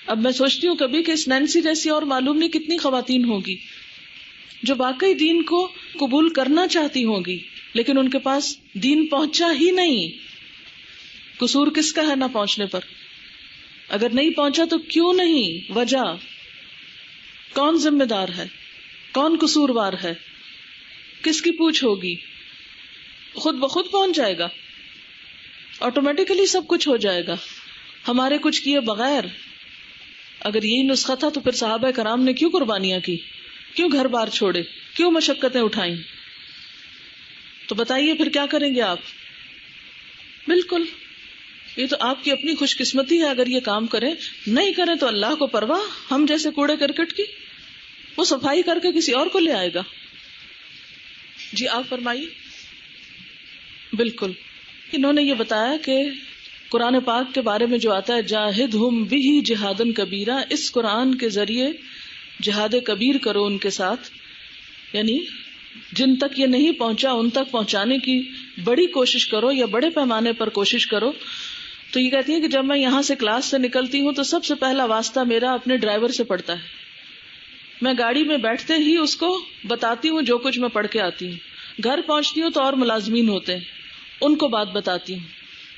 اب میں سوچتی ہوں کبھی کہ اس نینسی جیسی اور معلوم نہیں کتنی خواتین ہوگی جو واقعی دین کو قبول کرنا چاہتی ہوں گی، لیکن ان کے پاس دین پہنچا ہی نہیں. قصور کس کا ہے نہ پہنچنے پر؟ اگر نہیں پہنچا تو کیوں نہیں؟ وجہ کون ذمہ دار ہے؟ کون قصوروار ہے؟ کس کی پوچھ ہوگی؟ خود بخود پہنچ جائے گا، آٹومیٹیکلی سب کچھ ہو جائے گا ہمارے کچھ کیے بغیر. اگر یہی نسخہ تھا تو پھر صحابہ کرام نے کیوں قربانیاں کی، کیوں گھر بار چھوڑے، کیوں مشقتیں اٹھائیں؟ تو بتائیے پھر کیا کریں گے آپ؟ بالکل یہ تو آپ کی اپنی خوش قسمتی ہے اگر یہ کام کریں. نہیں کریں تو اللہ کو پرواہ، ہم جیسے کوڑے کرکٹ کی، وہ صفائی کر کے کسی اور کو لے آئے گا. جی آپ فرمائیے. بالکل انہوں نے یہ بتایا کہ قرآن پاک کے بارے میں جو آتا ہے جاہدہم بہ جہادا کبیرا، اس قرآن کے ذریعے جہاد کبیر کرو ان کے ساتھ، یعنی جن تک یہ نہیں پہنچا ان تک پہنچانے کی بڑی کوشش کرو یا بڑے پیمانے پر کوشش کرو. تو یہ کہتی ہیں کہ جب میں یہاں سے کلاس سے نکلتی ہوں تو سب سے پہلا واسطہ میرا اپنے ڈرائیور سے پڑتا ہے. میں گاڑی میں بیٹھتے ہی اس کو بتاتی ہوں جو کچھ میں پڑھ کے آتی ہوں. گھر پہنچتی ہوں تو اور ملازمین ہوتے ہیں، ان کو بات بتاتی ہوں.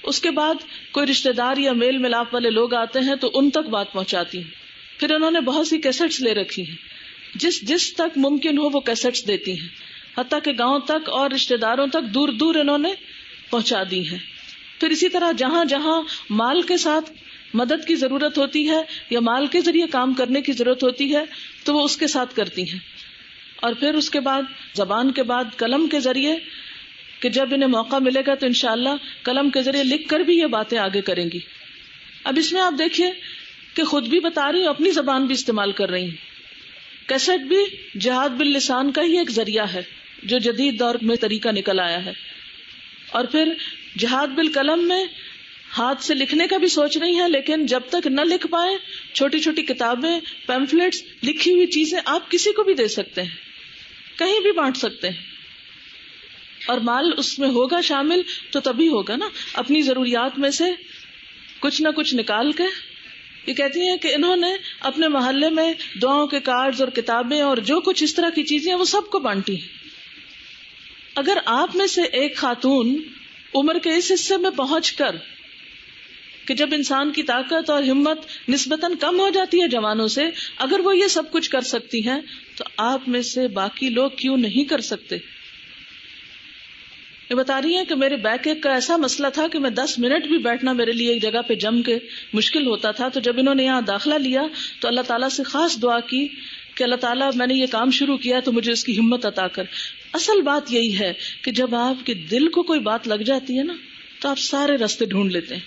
اس کے بعد کوئی رشتہ دار یا میل ملاپ والے لوگ آتے ہیں تو ان تک بات پہنچاتی ہوں. پھر انہوں نے بہت سی کیسٹس لے رکھی ہیں، جس تک ممکن ہو وہ کیسٹس دیتی ہیں، حتیٰ کہ گاؤں تک اور رشتہ داروں تک دور دور انہوں نے پہنچا دی ہیں. پھر اسی طرح جہاں جہاں مال کے ساتھ مدد کی ضرورت ہوتی ہے یا مال کے ذریعے کام کرنے کی ضرورت ہوتی ہے تو وہ اس کے ساتھ کرتی ہیں. اور پھر اس کے بعد زبان کے بعد قلم کے ذریعے، کہ جب انہیں موقع ملے گا تو انشاءاللہ قلم کے ذریعے لکھ کر بھی یہ باتیں آگے کریں گی. اب اس میں آپ دیکھیے کہ خود بھی بتا رہی ہوں، اپنی زبان بھی استعمال کر رہی ہیں. کیسٹ بھی جہاد باللسان کا ہی ایک ذریعہ ہے جو جدید دور میں طریقہ نکل آیا ہے. اور پھر جہاد بالقلم میں ہاتھ سے لکھنے کا بھی سوچ رہی ہیں، لیکن جب تک نہ لکھ پائیں چھوٹی چھوٹی کتابیں، پیمفلیٹس، لکھی ہوئی چیزیں آپ کسی کو بھی دے سکتے ہیں، کہیں بھی بانٹ سکتے ہیں. اور مال اس میں ہوگا شامل تو تبھی ہوگا نا، اپنی ضروریات میں سے کچھ نہ کچھ نکال کے. یہ کہتی ہیں کہ انہوں نے اپنے محلے میں دعاؤں کے کارڈز اور کتابیں اور جو کچھ اس طرح کی چیزیں ہیں وہ سب کو بانٹی ہیں. اگر آپ میں سے ایک خاتون عمر کے اس حصے میں پہنچ کر کہ جب انسان کی طاقت اور ہمت نسبتاً کم ہو جاتی ہے جوانوں سے، اگر وہ یہ سب کچھ کر سکتی ہیں تو آپ میں سے باقی لوگ کیوں نہیں کر سکتے؟ یہ بتا رہی ہیں کہ میرے بیک ایک کا ایسا مسئلہ تھا کہ میں 10 منٹ بھی بیٹھنا میرے لیے ایک جگہ پہ جم کے مشکل ہوتا تھا. تو جب انہوں نے یہاں داخلہ لیا تو اللہ تعالیٰ سے خاص دعا کی کہ اللہ تعالیٰ میں نے یہ کام شروع کیا تو مجھے اس کی ہمت عطا کر. اصل بات یہی ہے کہ جب آپ کے دل کو کوئی بات لگ جاتی ہے نا تو آپ سارے راستے ڈھونڈ لیتے ہیں،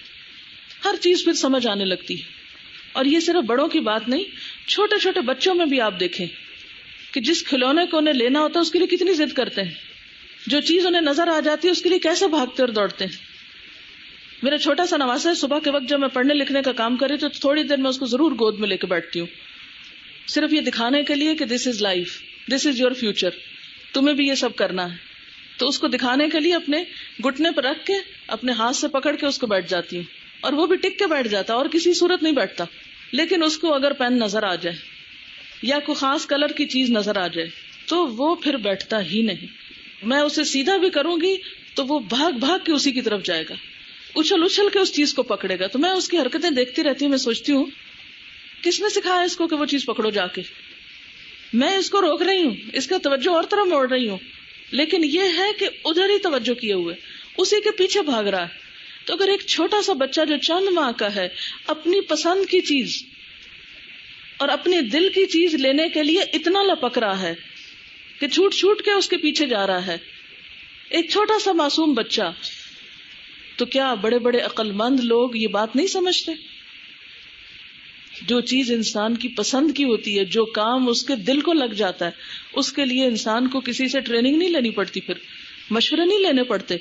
ہر چیز پھر سمجھ آنے لگتی ہے. اور یہ صرف بڑوں کی بات نہیں، چھوٹے چھوٹے بچوں میں بھی آپ دیکھیں کہ جس کھلونے کو انہیں لینا ہوتا ہے اس کے لیے کتنی ضد کرتے ہیں، جو چیز انہیں نظر آ جاتی ہے اس کے لیے کیسے بھاگتے اور دوڑتے ہیں. میرا چھوٹا سا نواسا ہے، صبح کے وقت جب میں پڑھنے لکھنے کا کام کر رہی تو تھوڑی دیر میں اس کو ضرور گود میں لے کے بیٹھتی ہوں، صرف یہ دکھانے کے لیے کہ this is life, this is your future, تمہیں بھی یہ سب کرنا ہے. تو اس کو دکھانے کے لیے اپنے گھٹنے پر رکھ کے اپنے ہاتھ سے پکڑ کے اس کو بیٹھ جاتی ہوں، اور وہ بھی ٹک کے بیٹھ جاتا اور کسی صورت نہیں بیٹھتا. لیکن اس کو اگر پین نظر آ جائے یا کوئی خاص کلر کی چیز نظر آ جائے تو وہ پھر بیٹھتا ہی نہیں. میں اسے سیدھا بھی کروں گی تو وہ بھاگ بھاگ کے اسی کی طرف جائے گا، اچھل اچھل کے اس چیز کو پکڑے گا. تو میں اس کی حرکتیں دیکھتی رہتی ہوں، میں سوچتی ہوں کس نے سکھایا اس کو کہ وہ چیز پکڑو جا کے. میں اس کو روک رہی ہوں، اس کا توجہ اور طرف موڑ رہی ہوں، لیکن یہ ہے کہ ادھر ہی توجہ کیے ہوئے اسی کے پیچھے بھاگ رہا ہے. تو اگر ایک چھوٹا سا بچہ جو چند ماہ کا ہے اپنی پسند کی چیز اور اپنے دل کی چیز لینے کے لیے اتنا لپک رہا ہے کہ چھوٹ چھوٹ کے اس کے پیچھے جا رہا ہے، ایک چھوٹا سا معصوم بچہ، تو کیا بڑے بڑے عقل مند لوگ یہ بات نہیں سمجھتے؟ جو چیز انسان کی پسند کی ہوتی ہے، جو کام اس کے دل کو لگ جاتا ہے، اس کے لیے انسان کو کسی سے ٹریننگ نہیں لینی پڑتی، پھر مشورے نہیں لینے پڑتے،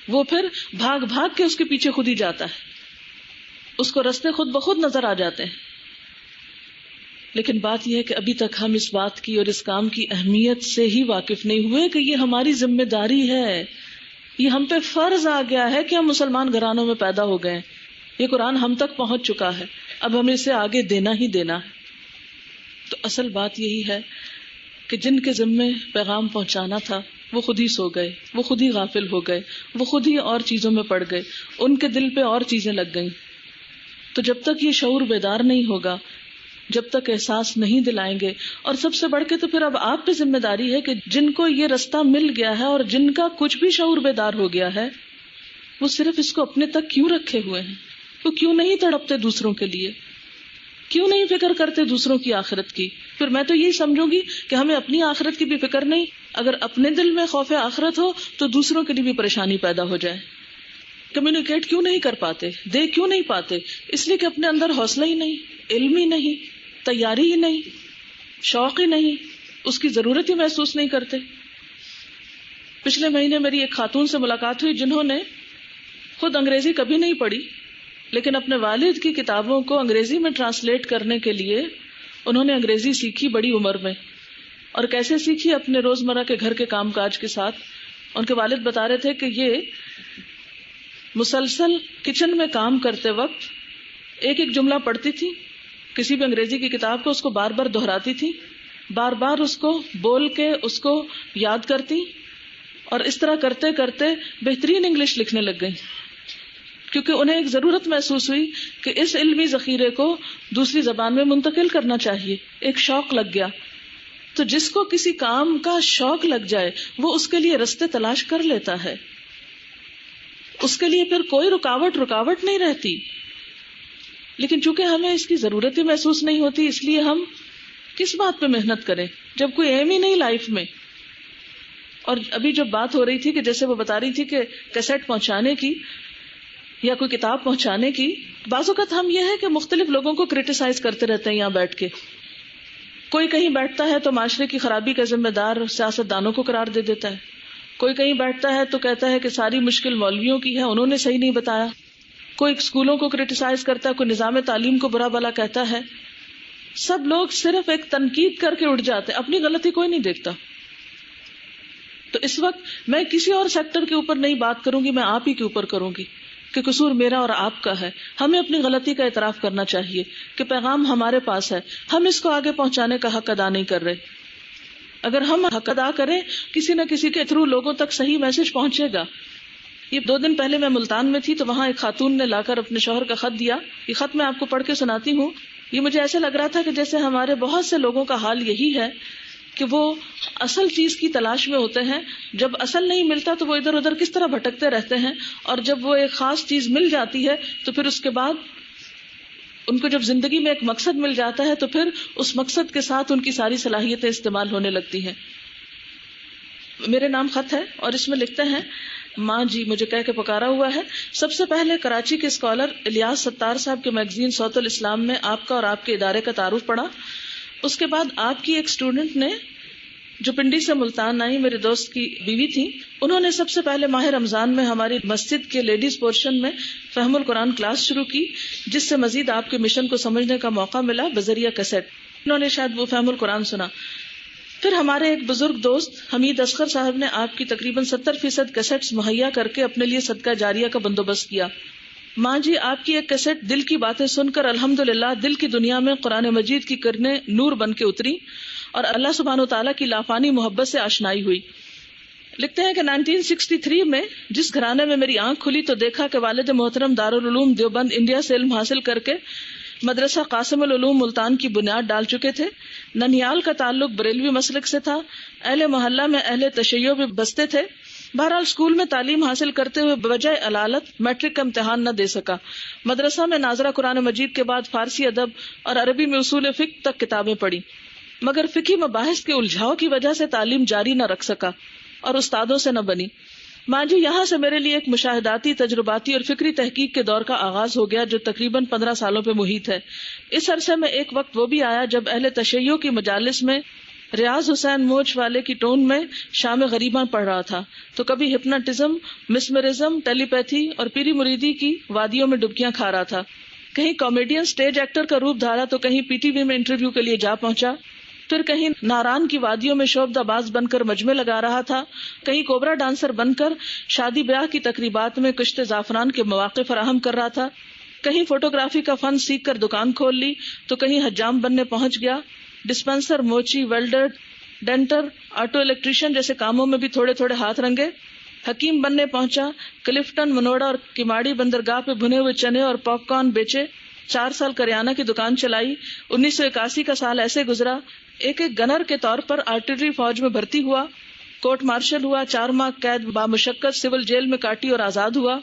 وہ پھر بھاگ بھاگ کے اس کے پیچھے خود ہی جاتا ہے، اس کو راستے خود بخود نظر آ جاتے ہیں. لیکن بات یہ ہے کہ ابھی تک ہم اس بات کی اور اس کام کی اہمیت سے ہی واقف نہیں ہوئے کہ یہ ہماری ذمہ داری ہے، یہ ہم پہ فرض آ گیا ہے کہ ہم مسلمان گھرانوں میں پیدا ہو گئے، یہ قرآن ہم تک پہنچ چکا ہے، اب ہمیں اسے آگے دینا ہی دینا ہے. تو اصل بات یہی ہے کہ جن کے ذمے پیغام پہنچانا تھا وہ خود ہی سو گئے، وہ خود ہی غافل ہو گئے، وہ خود ہی اور چیزوں میں پڑ گئے، ان کے دل پہ اور چیزیں لگ گئیں. تو جب تک یہ شعور بیدار نہیں ہوگا، جب تک احساس نہیں دلائیں گے، اور سب سے بڑھ کے تو پھر اب آپ پہ ذمہ داری ہے کہ جن کو یہ رستہ مل گیا ہے اور جن کا کچھ بھی شعور بیدار ہو گیا ہے، وہ صرف اس کو اپنے تک کیوں رکھے ہوئے ہیں؟ وہ کیوں نہیں تڑپتے دوسروں کے لیے؟ کیوں نہیں فکر کرتے دوسروں کی آخرت کی؟ پھر میں تو یہی سمجھوں گی کہ ہمیں اپنی آخرت کی بھی فکر نہیں. اگر اپنے دل میں خوف آخرت ہو تو دوسروں کے لیے بھی پریشانی پیدا ہو جائے. کمیونیکیٹ کیوں نہیں کر پاتے، دے کیوں نہیں پاتے؟ اس لیے کہ اپنے اندر حوصلہ ہی نہیں، علم ہی نہیں، تیاری ہی نہیں، شوق ہی نہیں، اس کی ضرورت ہی محسوس نہیں کرتے. پچھلے مہینے میری ایک خاتون سے ملاقات ہوئی جنہوں نے خود انگریزی کبھی نہیں پڑھی، لیکن اپنے والد کی کتابوں کو انگریزی میں ٹرانسلیٹ کرنے کے لیے انہوں نے انگریزی سیکھی بڑی عمر میں. اور کیسے سیکھی؟ اپنے روزمرہ کے گھر کے کام کاج کے ساتھ. ان کے والد بتا رہے تھے کہ یہ مسلسل کچن میں کام کرتے وقت ایک ایک جملہ پڑھتی تھی، کسی بھی انگریزی کی کتاب کو اس کو بار بار دہراتی تھی، بار بار اس کو بول کے اس کو یاد کرتی، اور اس طرح کرتے کرتے بہترین انگلش لکھنے لگ گئی، کیونکہ انہیں ایک ضرورت محسوس ہوئی کہ اس علمی ذخیرے کو دوسری زبان میں منتقل کرنا چاہیے. ایک شوق لگ گیا. تو جس کو کسی کام کا شوق لگ جائے وہ اس کے لیے رستے تلاش کر لیتا ہے، اس کے لیے پھر کوئی رکاوٹ نہیں رہتی. لیکن چونکہ ہمیں اس کی ضرورت ہی محسوس نہیں ہوتی، اس لیے ہم کس بات پہ محنت کریں جب کوئی ایم ہی نہیں لائف میں. اور ابھی جو بات ہو رہی تھی کہ جیسے وہ بتا رہی تھی کہ کیسٹ پہنچانے کی یا کوئی کتاب پہنچانے کی، بعض اوقات ہم یہ ہے کہ مختلف لوگوں کو کرٹیسائز کرتے رہتے ہیں یہاں بیٹھ کے. کوئی کہیں بیٹھتا ہے تو معاشرے کی خرابی کا ذمہ دار سیاست دانوں کو قرار دے دیتا ہے، کوئی کہیں بیٹھتا ہے تو کہتا ہے کہ ساری مشکل مولویوں کی ہے، انہوں نے صحیح نہیں بتایا، کوئی اسکولوں کو کرٹیسائز کرتا ہے، کوئی نظام تعلیم کو برا بلا کہتا ہے. سب لوگ صرف ایک تنقید کر کے اٹھ جاتے ہیں، اپنی غلطی کوئی نہیں دیکھتا. تو اس وقت میں کسی اور سیکٹر کے اوپر نہیں بات کروں گی، میں آپ ہی کے اوپر کروں گی کہ قصور میرا اور آپ کا ہے. ہمیں اپنی غلطی کا اعتراف کرنا چاہیے کہ پیغام ہمارے پاس ہے، ہم اس کو آگے پہنچانے کا حق ادا نہیں کر رہے. اگر ہم حق ادا کریں کسی نہ کسی کے تھرو لوگوں تک صحیح میسج پہنچے گا. یہ 2 دن پہلے میں ملتان میں تھی تو وہاں ایک خاتون نے لا کر اپنے شوہر کا خط دیا. یہ خط میں آپ کو پڑھ کے سناتی ہوں. یہ مجھے ایسے لگ رہا تھا کہ جیسے ہمارے بہت سے لوگوں کا حال یہی ہے کہ وہ اصل چیز کی تلاش میں ہوتے ہیں، جب اصل نہیں ملتا تو وہ ادھر ادھر کس طرح بھٹکتے رہتے ہیں، اور جب وہ ایک خاص چیز مل جاتی ہے تو پھر اس کے بعد ان کو جب زندگی میں ایک مقصد مل جاتا ہے تو پھر اس مقصد کے ساتھ ان کی ساری صلاحیتیں استعمال ہونے لگتی ہیں. میرے نام خط ہے اور اس میں لکھتے ہیں ماں جی مجھے کہہ کے پکارا ہوا ہے. سب سے پہلے کراچی کے اسکالر الیاس ستار صاحب کے میگزین صوت الاسلام میں آپ کا اور آپ کے ادارے کا تعارف پڑا. اس کے بعد آپ کی ایک اسٹوڈنٹ نے جو پنڈی سے ملتان آئی، میرے دوست کی بیوی تھی، انہوں نے سب سے پہلے ماہ رمضان میں ہماری مسجد کے لیڈیز پورشن میں فہم القرآن کلاس شروع کی، جس سے مزید آپ کے مشن کو سمجھنے کا موقع ملا بذریعہ کیسٹ. انہوں نے شاید وہ فہم القرآن سنا. پھر ہمارے ایک بزرگ دوست حمید اصغر صاحب نے آپ کی تقریباً 70% کیسٹس مہیا کر کے اپنے لیے صدقہ جاریہ کا بندوبست کیا. ماں جی آپ کی ایک کیسٹ دل کی باتیں سن کر الحمدللہ دل کی دنیا میں قرآن مجید کی کرنیں نور بن کے اتری اور اللہ سبحانہ وتعالیٰ کی لافانی محبت سے آشنائی ہوئی. لکھتے ہیں کہ 1963 میں جس گھرانے میں میری آنکھ کھلی تو دیکھا کہ والد محترم دارالعلوم دیوبند انڈیا سے علم حاصل کر کے مدرسہ قاسم العلوم ملتان کی بنیاد ڈال چکے تھے. ننیال کا تعلق بریلوی مسلک سے تھا. اہل محلہ میں اہل تشیع بھی بستے تھے. بہرحال اسکول میں تعلیم حاصل کرتے ہوئے بوجہ علالت میٹرک کا امتحان نہ دے سکا. مدرسہ میں ناظرہ قرآن مجید کے بعد فارسی ادب اور عربی میں اصول فقہ تک کتابیں پڑھی، مگر فقہی مباحث کے الجھاؤ کی وجہ سے تعلیم جاری نہ رکھ سکا اور استادوں سے نہ بنی. ماں جی یہاں سے میرے لیے ایک مشاہداتی، تجرباتی اور فکری تحقیق کے دور کا آغاز ہو گیا جو تقریباً 15 سالوں پہ محیط ہے. اس عرصے میں ایک وقت وہ بھی آیا جب اہل تشیع کی مجالس میں ریاض حسین موچ والے کی ٹون میں شام غریباں پڑھ رہا تھا تو کبھی ہپناٹزم، مسمرزم، ٹیلی پیتھی اور پیری مریدی کی وادیوں میں ڈبکیاں کھا رہا تھا. کہیں کامیڈین سٹیج ایکٹر کا روپ دھارا تو کہیں پی ٹی وی میں انٹرویو کے لیے جا پہنچا. پھر کہیں ناران کی وادیوں میں شعبدہ باز بن کر مجمع لگا رہا تھا، کہیں کوبرا ڈانسر بن کر شادی بیاہ کی تقریبات میں کشت زعفران کے مواقع فراہم کر رہا تھا، کہیں فوٹوگرافی کا فن سیکھ کر دکان کھول لی تو کہیں حجام بننے پہنچ گیا. ڈسپنسر، موچی، ویلڈر، ڈینٹر، آٹو الیکٹریشین جیسے کاموں میں بھی تھوڑے تھوڑے ہاتھ رنگے. حکیم بننے پہنچا. کلفٹن، منوڑا اور کماڑی بندرگاہ پہ بھنے ہوئے چنے اور پاپ کارن بیچے. 4 سال کریانہ کی دکان چلائی. 1981 کا سال ایسے گزرا. ایک گنر کے طور پر آرٹلری فوج میں بھرتی ہوا. کورٹ مارشل ہوا. 4 ماہ قید بامشقت سول جیل میں کاٹی اور آزاد ہوا.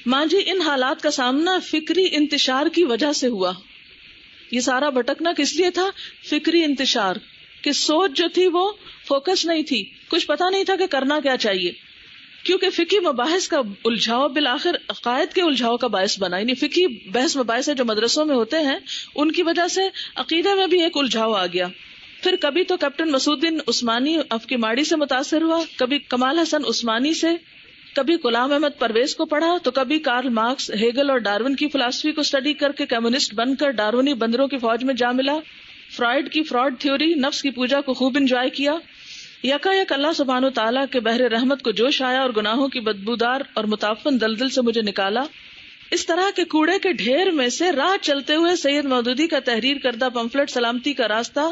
ماں جی ان حالات کا سامنا فکری انتشار کی وجہ سے ہوا. یہ سارا بھٹکنا کس لیے تھا؟ فکری انتشار. کہ سوچ جو تھی وہ فوکس نہیں تھی، کچھ پتا نہیں تھا کہ کرنا کیا چاہیے، کیونکہ فقہی مباحث کا الجھاؤ بالآخر عقائد کے الجھاؤ کا باعث بنا. یعنی فقہی بحث مباحث جو مدرسوں میں ہوتے ہیں ان کی وجہ سے عقیدے میں بھی ایک الجھاؤ آ گیا. پھر کبھی تو کیپٹن مسعود الدین عثمانی افکیماڑی سے متاثر ہوا، کبھی کمال حسن عثمانی سے، کبھی غلام احمد پرویز کو پڑھا تو کبھی کارل مارکس، ہیگل اور ڈارون کی فلسفی کو سٹڈی کر کے کمیونسٹ بن کر ڈارونی بندروں کی فوج میں جا ملا. فرائیڈ کی فراڈ تھیوری، نفس کی پوجا کو خوب انجوائے کیا. یکا یک اللہ سبحانہ تعالیٰ کے بحر رحمت کو جوش آیا اور گناہوں کی بدبودار اور متعفن دلدل سے مجھے نکالا. اس طرح کے کوڑے کے ڈھیر میں سے راہ چلتے ہوئے سید مودودی کا تحریر کردہ پمفلٹ سلامتی کا راستہ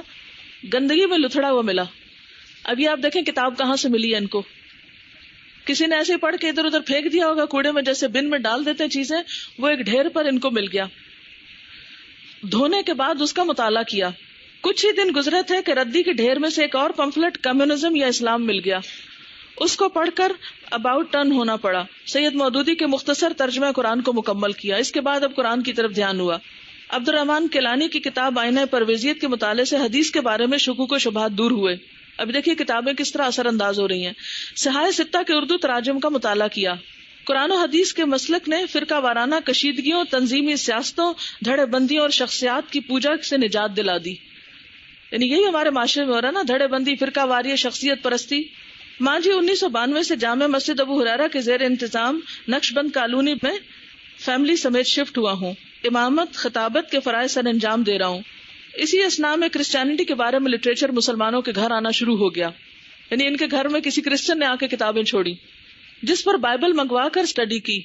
گندگی میں لتھڑا ہوا ملا. ابھی آپ دیکھیں کتاب کہاں سے ملی ہے ان کو. کسی نے ایسے پڑھ کے ادھر ادھر پھینک دیا ہوگا کوڑے میں، جیسے بن میں ڈال دیتے چیزیں، وہ ایک ڈھیر پر ان کو مل گیا. دھونے کے بعد اس کا مطالعہ کیا. کچھ ہی دن گزرے تھے کہ ردی کے ڈھیر میں سے ایک اور پمفلٹ کمیونزم یا اسلام مل گیا. اس کو پڑھ کر اباؤٹ ٹرن ہونا پڑا. سید مودودی کے مختصر ترجمہ قرآن کو مکمل کیا. اس کے بعد اب قرآن کی طرف دھیان ہوا. عبد الرحمن کیلانی کی کتاب آئینہ پرویزیت کے مطالعے سے حدیث کے بارے میں شکوک و شبہات دور ہوئے. اب دیکھیے کتابیں کس طرح اثر انداز ہو رہی ہیں. صحائح ستہ کے اردو تراجم کا مطالعہ کیا. قرآن و حدیث کے مسلک نے فرقہ وارانہ کشیدگیوں، تنظیمی سیاستوں، دھڑے بندیوں اور شخصیات کی پوجا سے نجات دلا دی. یعنی یہی ہمارے معاشرے میں ہو رہا ہے نا، دھڑے بندی، فرقہ واری، شخصیت پرستی. ماں جی 1992 سے جامع مسجد ابو ہریرہ کے زیر انتظام نقش بند کالونی میں فیملی سمیت شفٹ ہوا ہوں. امامت، خطابت کے فرائض سر انجام دے رہا ہوں. اسی اسنا میں کرسچینٹی کے بارے میں لٹریچر مسلمانوں کے گھر آنا شروع ہو گیا. یعنی ان کے گھر میں کسی کرسچن نے آ کے کتابیں چھوڑی، جس پر بائبل منگوا کر اسٹڈی کی،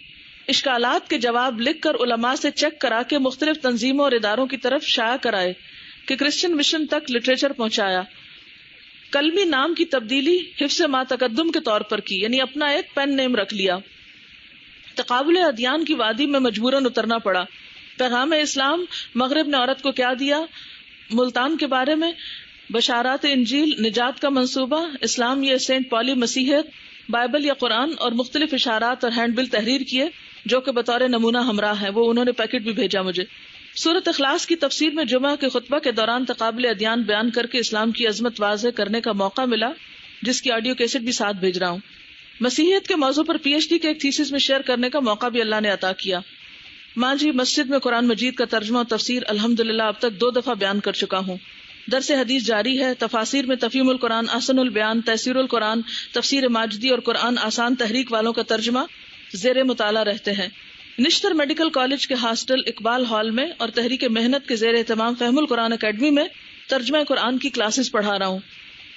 اشکالات کے جواب لکھ کر علماء سے چیک کرا کے مختلف تنظیموں اور اداروں کی طرف شائع کرائے کہ کرسچن مشن تک لٹریچر پہنچایا. کلمی نام کی تبدیلی حفظ ما تقدم کے طور پر کی، یعنی اپنا ایک پین نیم رکھ لیا. تقابل ادیان کی وادی میں مجبوراً اترنا پڑا. پیغام اسلام، مغرب نے عورت کو کیا دیا، ملتان کے بارے میں، بشارات انجیل، نجات کا منصوبہ، اسلام یہ سینٹ پالی مسیحیت، بائبل یا قرآن اور مختلف اشارات اور ہینڈ بل تحریر کیے جو کہ بطور نمونہ ہمراہ ہیں. وہ انہوں نے پیکٹ بھی بھیجا مجھے. سورۃ اخلاص کی تفسیر میں جمعہ کے خطبہ کے دوران تقابل ادیان بیان کر کے اسلام کی عظمت واضح کرنے کا موقع ملا، جس کی آڈیو کیسٹ بھی ساتھ بھیج رہا ہوں. مسیحیت کے موضوع پر PhD کے ایک تھیسس میں شیئر کرنے کا موقع بھی اللہ نے عطا کیا. ماں جی، مسجد میں قرآن مجید کا ترجمہ اور تفسیر الحمدللہ اب تک 2 دفعہ بیان کر چکا ہوں. درس حدیث جاری ہے. تفاسیر میں تفہیم القرآن، احسن البیان، تیسیر القرآن، تفسیر ماجدی اور قرآن آسان تحریک والوں کا ترجمہ زیر مطالعہ رہتے ہیں. نشتر میڈیکل کالج کے ہاسٹل اقبال ہال میں اور تحریک محنت کے زیر اہتمام فہم القرآن اکیڈمی میں ترجمہ قرآن کی کلاسز پڑھا رہا ہوں.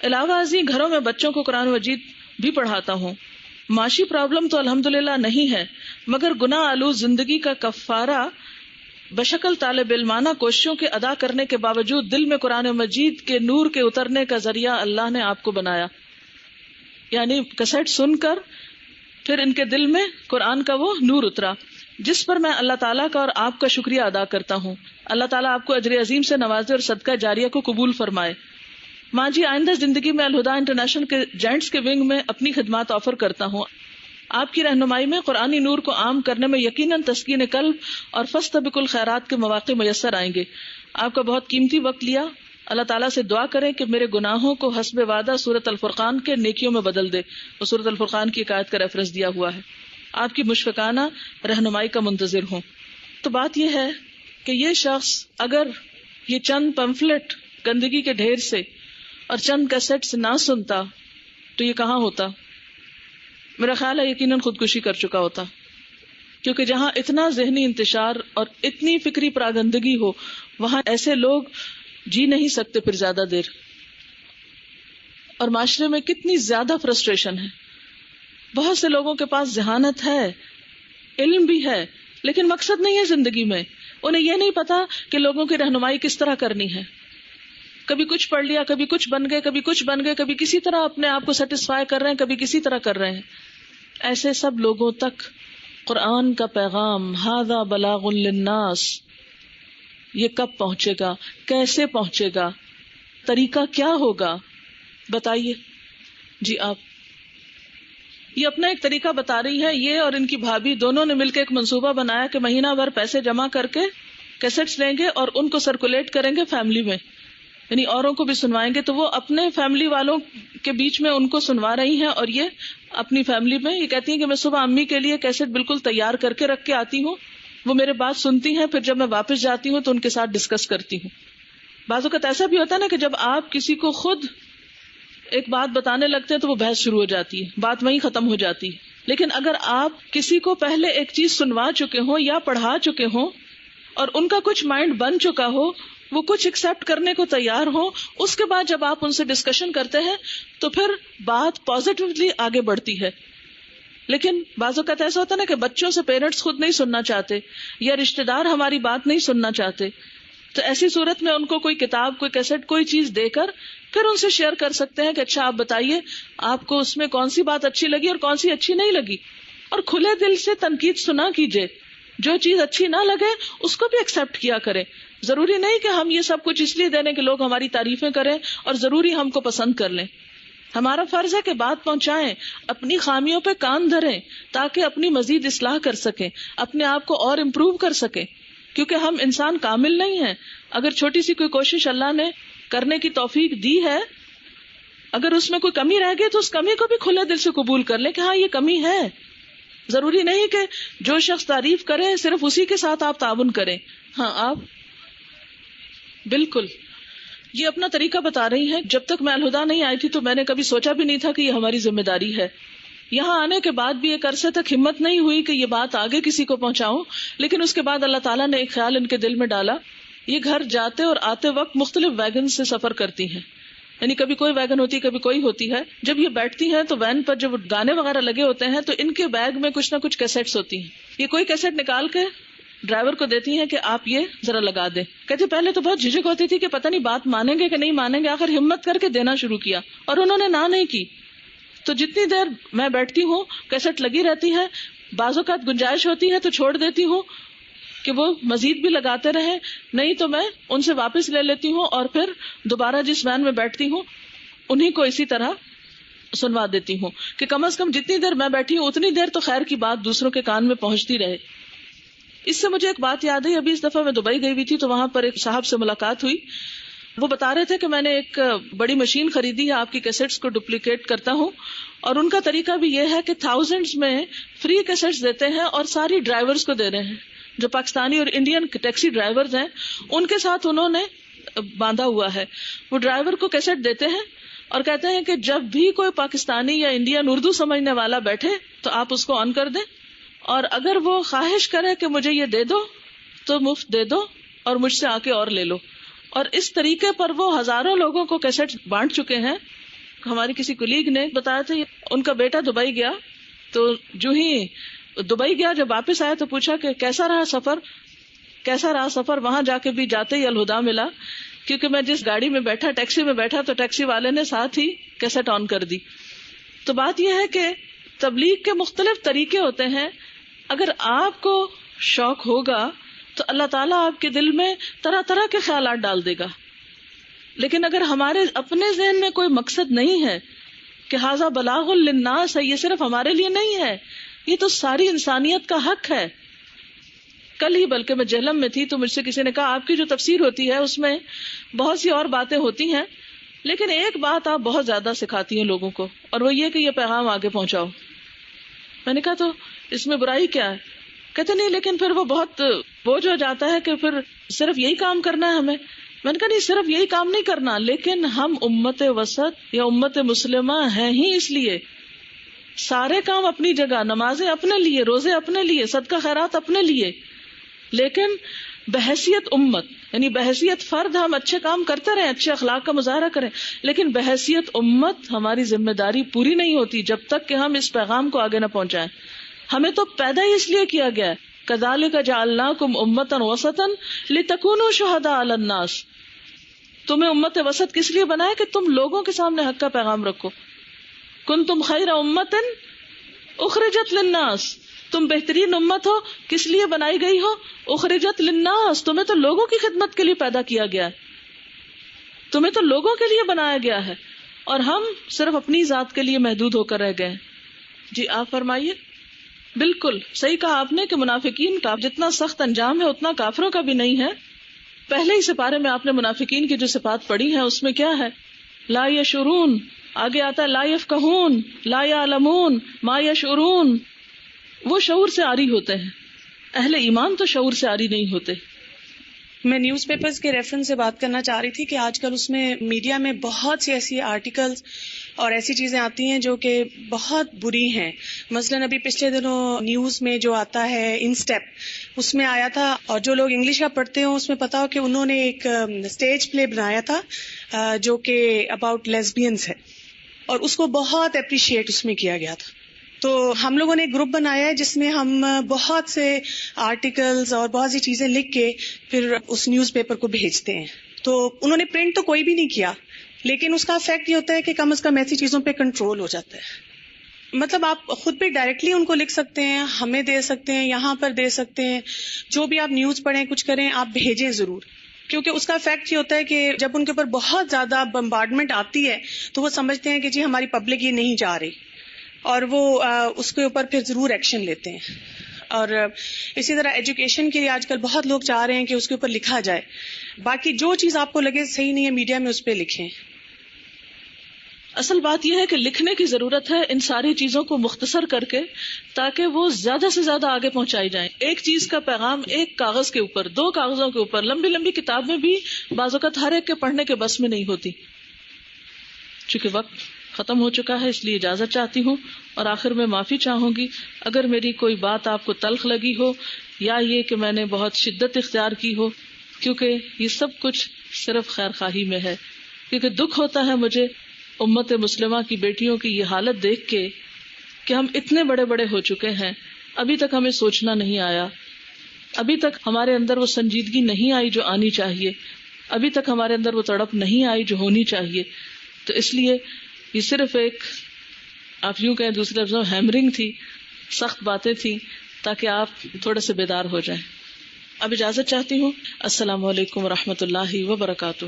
علاوہ ازیں گھروں میں بچوں کو قرآن مجید بھی پڑھاتا ہوں. معاشی پرابلم تو الحمدللہ نہیں ہے، مگر گناہ آلود زندگی کا کفارہ بشکل طالب علمانہ کوششوں کے ادا کرنے کے باوجود دل میں قرآن مجید کے نور کے اترنے کا ذریعہ اللہ نے آپ کو بنایا. یعنی کیسٹ سن کر پھر ان کے دل میں قرآن کا وہ نور اترا، جس پر میں اللہ تعالیٰ کا اور آپ کا شکریہ ادا کرتا ہوں. اللہ تعالیٰ آپ کو اجر عظیم سے نوازے اور صدقہ جاریہ کو قبول فرمائے. ماں جی، آئندہ زندگی میں الہدیٰ انٹرنیشنل کے جینٹس کے ونگ میں اپنی خدمات آفر کرتا ہوں. آپ کی رہنمائی میں قرآنی نور کو عام کرنے میں یقیناً تسکین قلب اور فاستبقوا الخیرات کے مواقع میسر آئیں گے. آپ کا بہت قیمتی وقت لیا. اللہ تعالیٰ سے دعا کریں کہ میرے گناہوں کو حسب وعدہ سورۃ الفرقان کے نیکیوں میں بدل دے. وہ سورۃ الفرقان کی ایک آیت کا ریفرنس دیا ہوا ہے. آپ کی مشفقانہ رہنمائی کا منتظر ہوں. تو بات یہ ہے کہ یہ شخص اگر یہ چند پمفلٹ گندگی کے ڈھیر سے اور چند کیسٹس نہ سنتا تو یہ کہاں ہوتا؟ میرا خیال ہے یقیناً خودکشی کر چکا ہوتا، کیونکہ جہاں اتنا ذہنی انتشار اور اتنی فکری پراگندگی ہو وہاں ایسے لوگ جی نہیں سکتے پھر زیادہ دیر. اور معاشرے میں کتنی زیادہ فرسٹریشن ہے. بہت سے لوگوں کے پاس ذہانت ہے، علم بھی ہے، لیکن مقصد نہیں ہے زندگی میں. انہیں یہ نہیں پتا کہ لوگوں کی رہنمائی کس طرح کرنی ہے. کبھی کچھ پڑھ لیا، کبھی کچھ بن گئے، کبھی کچھ بن گئے، کبھی کسی طرح اپنے آپ کو سیٹسفائی کر رہے ہیں، کبھی کسی طرح کر رہے ہیں. ایسے سب لوگوں تک قرآن کا پیغام ھذا بلاغ للناس یہ کب پہنچے گا، کیسے پہنچے گا، طریقہ کیا ہوگا؟ بتائیے. جی آپ. یہ اپنا ایک طریقہ بتا رہی ہے. یہ اور ان کی بھابھی دونوں نے مل کے ایک منصوبہ بنایا کہ مہینہ بھر پیسے جمع کر کے کیسٹس لیں گے اور ان کو سرکولیٹ کریں گے فیملی میں، یعنی اوروں کو بھی سنوائیں گے. تو وہ اپنے فیملی والوں کے بیچ میں ان کو سنوا رہی ہیں اور یہ اپنی فیملی میں یہ کہتی ہیں کہ میں صبح امی کے لیے کیسٹ بالکل تیار کر کے رکھ کے آتی ہوں، وہ میرے بات سنتی ہیں، پھر جب میں واپس جاتی ہوں تو ان کے ساتھ ڈسکس کرتی ہوں. بعض اوقات ایسا بھی ہوتا ہے نا کہ جب آپ کسی کو خود ایک بات بتانے لگتے ہیں تو وہ بحث شروع ہو جاتی ہے، بات وہیں ختم ہو جاتی ہے. لیکن اگر آپ کسی کو پہلے ایک چیز سنوا چکے ہوں یا پڑھا چکے ہوں اور ان کا کچھ مائنڈ بن چکا ہو، وہ کچھ ایکسپٹ کرنے کو تیار ہو، اس کے بعد جب آپ ان سے ڈسکشن کرتے ہیں تو پھر بات پازیٹیولی آگے بڑھتی ہے. لیکن بعض اوقات ایسا ہوتا ہے نا کہ بچوں سے پیرنٹس خود نہیں سننا چاہتے یا رشتے دار ہماری بات نہیں سننا چاہتے، تو ایسی صورت میں ان کو کوئی کتاب، کوئی کیسٹ، کوئی چیز دے کر پھر ان سے شیئر کر سکتے ہیں کہ اچھا آپ بتائیے آپ کو اس میں کون سی بات اچھی لگی اور کون سی اچھی نہیں لگی. اور کھلے دل سے تنقید سنا کیجیے. جو چیز اچھی نہ لگے اس کو بھی ایکسپٹ کیا کریں. ضروری نہیں کہ ہم یہ سب کچھ اس لیے دینے کہ لوگ ہماری تعریفیں کریں اور ضروری ہم کو پسند کر لیں. ہمارا فرض ہے کہ بات پہنچائیں، اپنی خامیوں پہ کان دھریں تاکہ اپنی مزید اصلاح کر سکیں، اپنے آپ کو اور امپروو کر سکیں، کیونکہ ہم انسان کامل نہیں ہیں. اگر چھوٹی سی کوئی کوشش اللہ نے کرنے کی توفیق دی ہے، اگر اس میں کوئی کمی رہ گئی تو اس کمی کو بھی کھلے دل سے قبول کر لیں کہ ہاں یہ کمی ہے. ضروری نہیں کہ جو شخص تعریف کرے صرف اسی کے ساتھ آپ تعاون کریں. ہاں آپ بالکل یہ اپنا طریقہ بتا رہی ہیں. جب تک میں الہدیٰ نہیں آئی تھی تو میں نے کبھی سوچا بھی نہیں تھا کہ یہ ہماری ذمہ داری ہے. یہاں آنے کے بعد بھی ایک عرصے تک ہمت نہیں ہوئی کہ یہ بات آگے کسی کو پہنچاؤں، لیکن اس کے بعد اللہ تعالیٰ نے ایک خیال ان کے دل میں ڈالا. یہ گھر جاتے اور آتے وقت مختلف ویگن سے سفر کرتی ہیں، یعنی کبھی کوئی ویگن ہوتی ہے، کبھی کوئی ہوتی ہے. جب یہ بیٹھتی ہیں تو وین پر جب گانے وغیرہ لگے ہوتے ہیں تو ان کے بیگ میں کچھ نہ کچھ کیسٹس ہوتی ہیں. یہ کوئی کیسٹ نکال کے ڈرائیور کو دیتی ہیں کہ آپ یہ ذرا لگا دیں. کہتے پہلے تو بہت جھجک ہوتی تھی کہ پتہ نہیں بات مانیں گے کہ نہیں مانیں گے. آخر ہمت کر کے دینا شروع کیا اور انہوں نے نہ نہیں کی. تو جتنی دیر میں بیٹھتی ہوں کیسٹ لگی رہتی ہے. بعض اوقات گنجائش ہوتی ہے تو چھوڑ دیتی ہوں کہ وہ مزید بھی لگاتے رہیں، نہیں تو میں ان سے واپس لے لیتی ہوں اور پھر دوبارہ جس وین میں بیٹھتی ہوں انہیں کو اسی طرح سنوا دیتی ہوں کہ کم از کم جتنی دیر میں بیٹھی ہوں اتنی دیر تو خیر کی بات دوسروں کے کان میں پہنچتی رہے. اس سے مجھے ایک بات یاد ہے. ابھی اس دفعہ میں دبئی گئی ہوئی تھی تو وہاں پر ایک صاحب سے ملاقات ہوئی. وہ بتا رہے تھے کہ میں نے ایک بڑی مشین خریدی ہے، آپ کی کیسٹس کو ڈپلیکیٹ کرتا ہوں، اور ان کا طریقہ بھی یہ ہے کہ تھاؤزینڈز میں فری کیسٹس دیتے ہیں اور ساری ڈرائیورز کو دے رہے ہیں، جو پاکستانی اور انڈین ٹیکسی ڈرائیورز ہیں ان کے ساتھ انہوں نے باندھا ہوا ہے. وہ ڈرائیور کو کیسٹ دیتے ہیں اور کہتے ہیں کہ جب بھی کوئی پاکستانی یا انڈین اردو سمجھنے والا بیٹھے تو آپ اس کو آن کر دیں، اور اگر وہ خواہش کرے کہ مجھے یہ دے دو تو مفت دے دو اور مجھ سے آ کے اور لے لو. اور اس طریقے پر وہ ہزاروں لوگوں کو کیسٹ بانٹ چکے ہیں. ہماری کسی کولیگ نے بتایا تھا ان کا بیٹا دبئی گیا، تو جو ہی دبئی گیا جب واپس آیا تو پوچھا کہ کیسا رہا سفر. وہاں جا کے بھی جاتے ہی الہدا ملا، کیونکہ میں جس گاڑی میں بیٹھا، ٹیکسی میں بیٹھا، تو ٹیکسی والے نے ساتھ ہی کیسٹ آن کر دی. تو بات یہ ہے کہ تبلیغ کے مختلف طریقے ہوتے ہیں. اگر آپ کو شوق ہوگا تو اللہ تعالیٰ آپ کے دل میں طرح طرح کے خیالات ڈال دے گا. لیکن اگر ہمارے اپنے ذہن میں کوئی مقصد نہیں ہے کہ ھذا بلاغ للناس ہے، یہ صرف ہمارے لیے نہیں ہے، یہ تو ساری انسانیت کا حق ہے. کل ہی بلکہ میں جہلم میں تھی تو مجھ سے کسی نے کہا آپ کی جو تفسیر ہوتی ہے اس میں بہت سی اور باتیں ہوتی ہیں، لیکن ایک بات آپ بہت زیادہ سکھاتی ہیں لوگوں کو، اور وہ یہ کہ یہ پیغام آگے پہنچاؤ. میں نے کہا تو اس میں برائی کیا ہے؟ کہتے نہیں لیکن پھر وہ بہت بوجھ ہو جاتا ہے کہ پھر صرف یہی کام کرنا ہے ہمیں. میں نے کہا نہیں، صرف یہی کام نہیں کرنا، لیکن ہم امت وسط یا امت مسلمہ ہیں ہی اس لیے. سارے کام اپنی جگہ، نمازیں اپنے لیے، روزے اپنے لیے، صدقہ خیرات اپنے لیے، لیکن بحیثیت امت یعنی بحیثیت فرد ہم اچھے کام کرتے رہیں، اچھے اخلاق کا مظاہرہ کریں، لیکن بحیثیت امت ہماری ذمہ داری پوری نہیں ہوتی جب تک کہ ہم اس پیغام کو آگے نہ پہنچائیں. ہمیں تو پیدا ہی اس لیے کیا گیا ہے، كَذَلِكَ جَعَلْنَاكُمْ أُمَّةً وَسَطًا لِتَكُونُوا شُهَدَاءَ عَلَى النَّاسِ. تمہیں امت وسط کس لیے بنایا کہ تم لوگوں کے سامنے حق کا پیغام رکھو. كُنتُمْ خَيْرَ أُمَّةٍ أُخْرِجَتْ لِلنَّاسِ. تم بہترین امت ہو، کس لیے بنائی گئی ہو؟ اخرجت للناس. تمہیں تو لوگوں کی خدمت کے لیے پیدا کیا گیا ہے، تمہیں تو لوگوں کے لیے بنایا گیا ہے، اور ہم صرف اپنی ذات کے لیے محدود ہو کر رہ گئے. جی آپ فرمائیے. بالکل صحیح کہا آپ نے کہ منافقین کا جتنا سخت انجام ہے اتنا کافروں کا بھی نہیں ہے. پہلے ہی سپارے میں آپ نے منافقین کی جو صفات پڑھی ہیں اس میں کیا ہے؟ لا یشعرون، آگے آتا ہے لا یفقہون، لا یعلمون ما یشعرون. وہ شعور سے عاری ہوتے ہیں، اہل ایمان تو شعور سے عاری نہیں ہوتے. میں نیوز پیپرز کے ریفرنس سے بات کرنا چاہ رہی تھی کہ آج کل اس میں میڈیا میں بہت سی ایسی آرٹیکلز اور ایسی چیزیں آتی ہیں جو کہ بہت بری ہیں. مثلاً ابھی پچھلے دنوں نیوز میں جو آتا ہے انسٹیپ، اس میں آیا تھا، اور جو لوگ انگلش کا پڑھتے ہوں اس میں پتا ہو کہ انہوں نے ایک اسٹیج پلے بنایا تھا جو کہ اباؤٹ لیسبینز ہے، اور اس کو بہت اپریشیٹ اس میں کیا گیا تھا. تو ہم لوگوں نے ایک گروپ بنایا ہے جس میں ہم بہت سے آرٹیکلز اور بہت سی چیزیں لکھ کے پھر اس نیوز پیپر کو بھیجتے ہیں. تو انہوں نے پرنٹ تو کوئی بھی نہیں کیا، لیکن اس کا افیکٹ یہ ہوتا ہے کہ کم از کم ایسی چیزوں پہ کنٹرول ہو جاتا ہے. مطلب آپ خود پہ ڈائریکٹلی ان کو لکھ سکتے ہیں، ہمیں دے سکتے ہیں، یہاں پر دے سکتے ہیں، جو بھی آپ نیوز پڑھیں کچھ کریں آپ بھیجیں ضرور، کیونکہ اس کا افیکٹ یہ ہوتا ہے کہ جب ان کے اوپر بہت زیادہ بمبارڈمنٹ آتی ہے تو وہ سمجھتے ہیں کہ جی ہماری پبلک یہ نہیں جا رہی، اور وہ اس کے اوپر پھر ضرور ایکشن لیتے ہیں. اور اسی طرح ایجوکیشن کے لیے آج کل بہت لوگ چاہ رہے ہیں کہ اس کے اوپر لکھا جائے. باقی جو چیز آپ کو لگے صحیح نہیں ہے میڈیا میں اس پہ لکھیں. اصل بات یہ ہے کہ لکھنے کی ضرورت ہے ان ساری چیزوں کو مختصر کر کے، تاکہ وہ زیادہ سے زیادہ آگے پہنچائی جائیں. ایک چیز کا پیغام ایک کاغذ کے اوپر، 2 کاغذوں کے اوپر، لمبی لمبی کتاب میں بھی بعض اوقات ہر ایک کے پڑھنے کے بس میں نہیں ہوتی. چونکہ وقت ختم ہو چکا ہے اس لیے اجازت چاہتی ہوں، اور آخر میں معافی چاہوں گی اگر میری کوئی بات آپ کو تلخ لگی ہو یا یہ کہ میں نے بہت شدت اختیار کی ہو، کیونکہ یہ سب کچھ صرف خیر خواہی میں ہے. کیونکہ دکھ ہوتا ہے مجھے امت مسلمہ کی بیٹیوں کی یہ حالت دیکھ کے کہ ہم اتنے بڑے بڑے ہو چکے ہیں، ابھی تک ہمیں سوچنا نہیں آیا، ابھی تک ہمارے اندر وہ سنجیدگی نہیں آئی جو آنی چاہیے، ابھی تک ہمارے اندر وہ تڑپ نہیں آئی جو ہونی چاہیے. تو اس لیے یہ صرف ایک، آپ یوں کہیں دوسرے لفظوں میں ہیمرنگ تھی، سخت باتیں تھیں تاکہ آپ تھوڑے سے بیدار ہو جائیں. اب اجازت چاہتی ہوں. السلام علیکم ورحمۃ اللہ وبرکاتہ.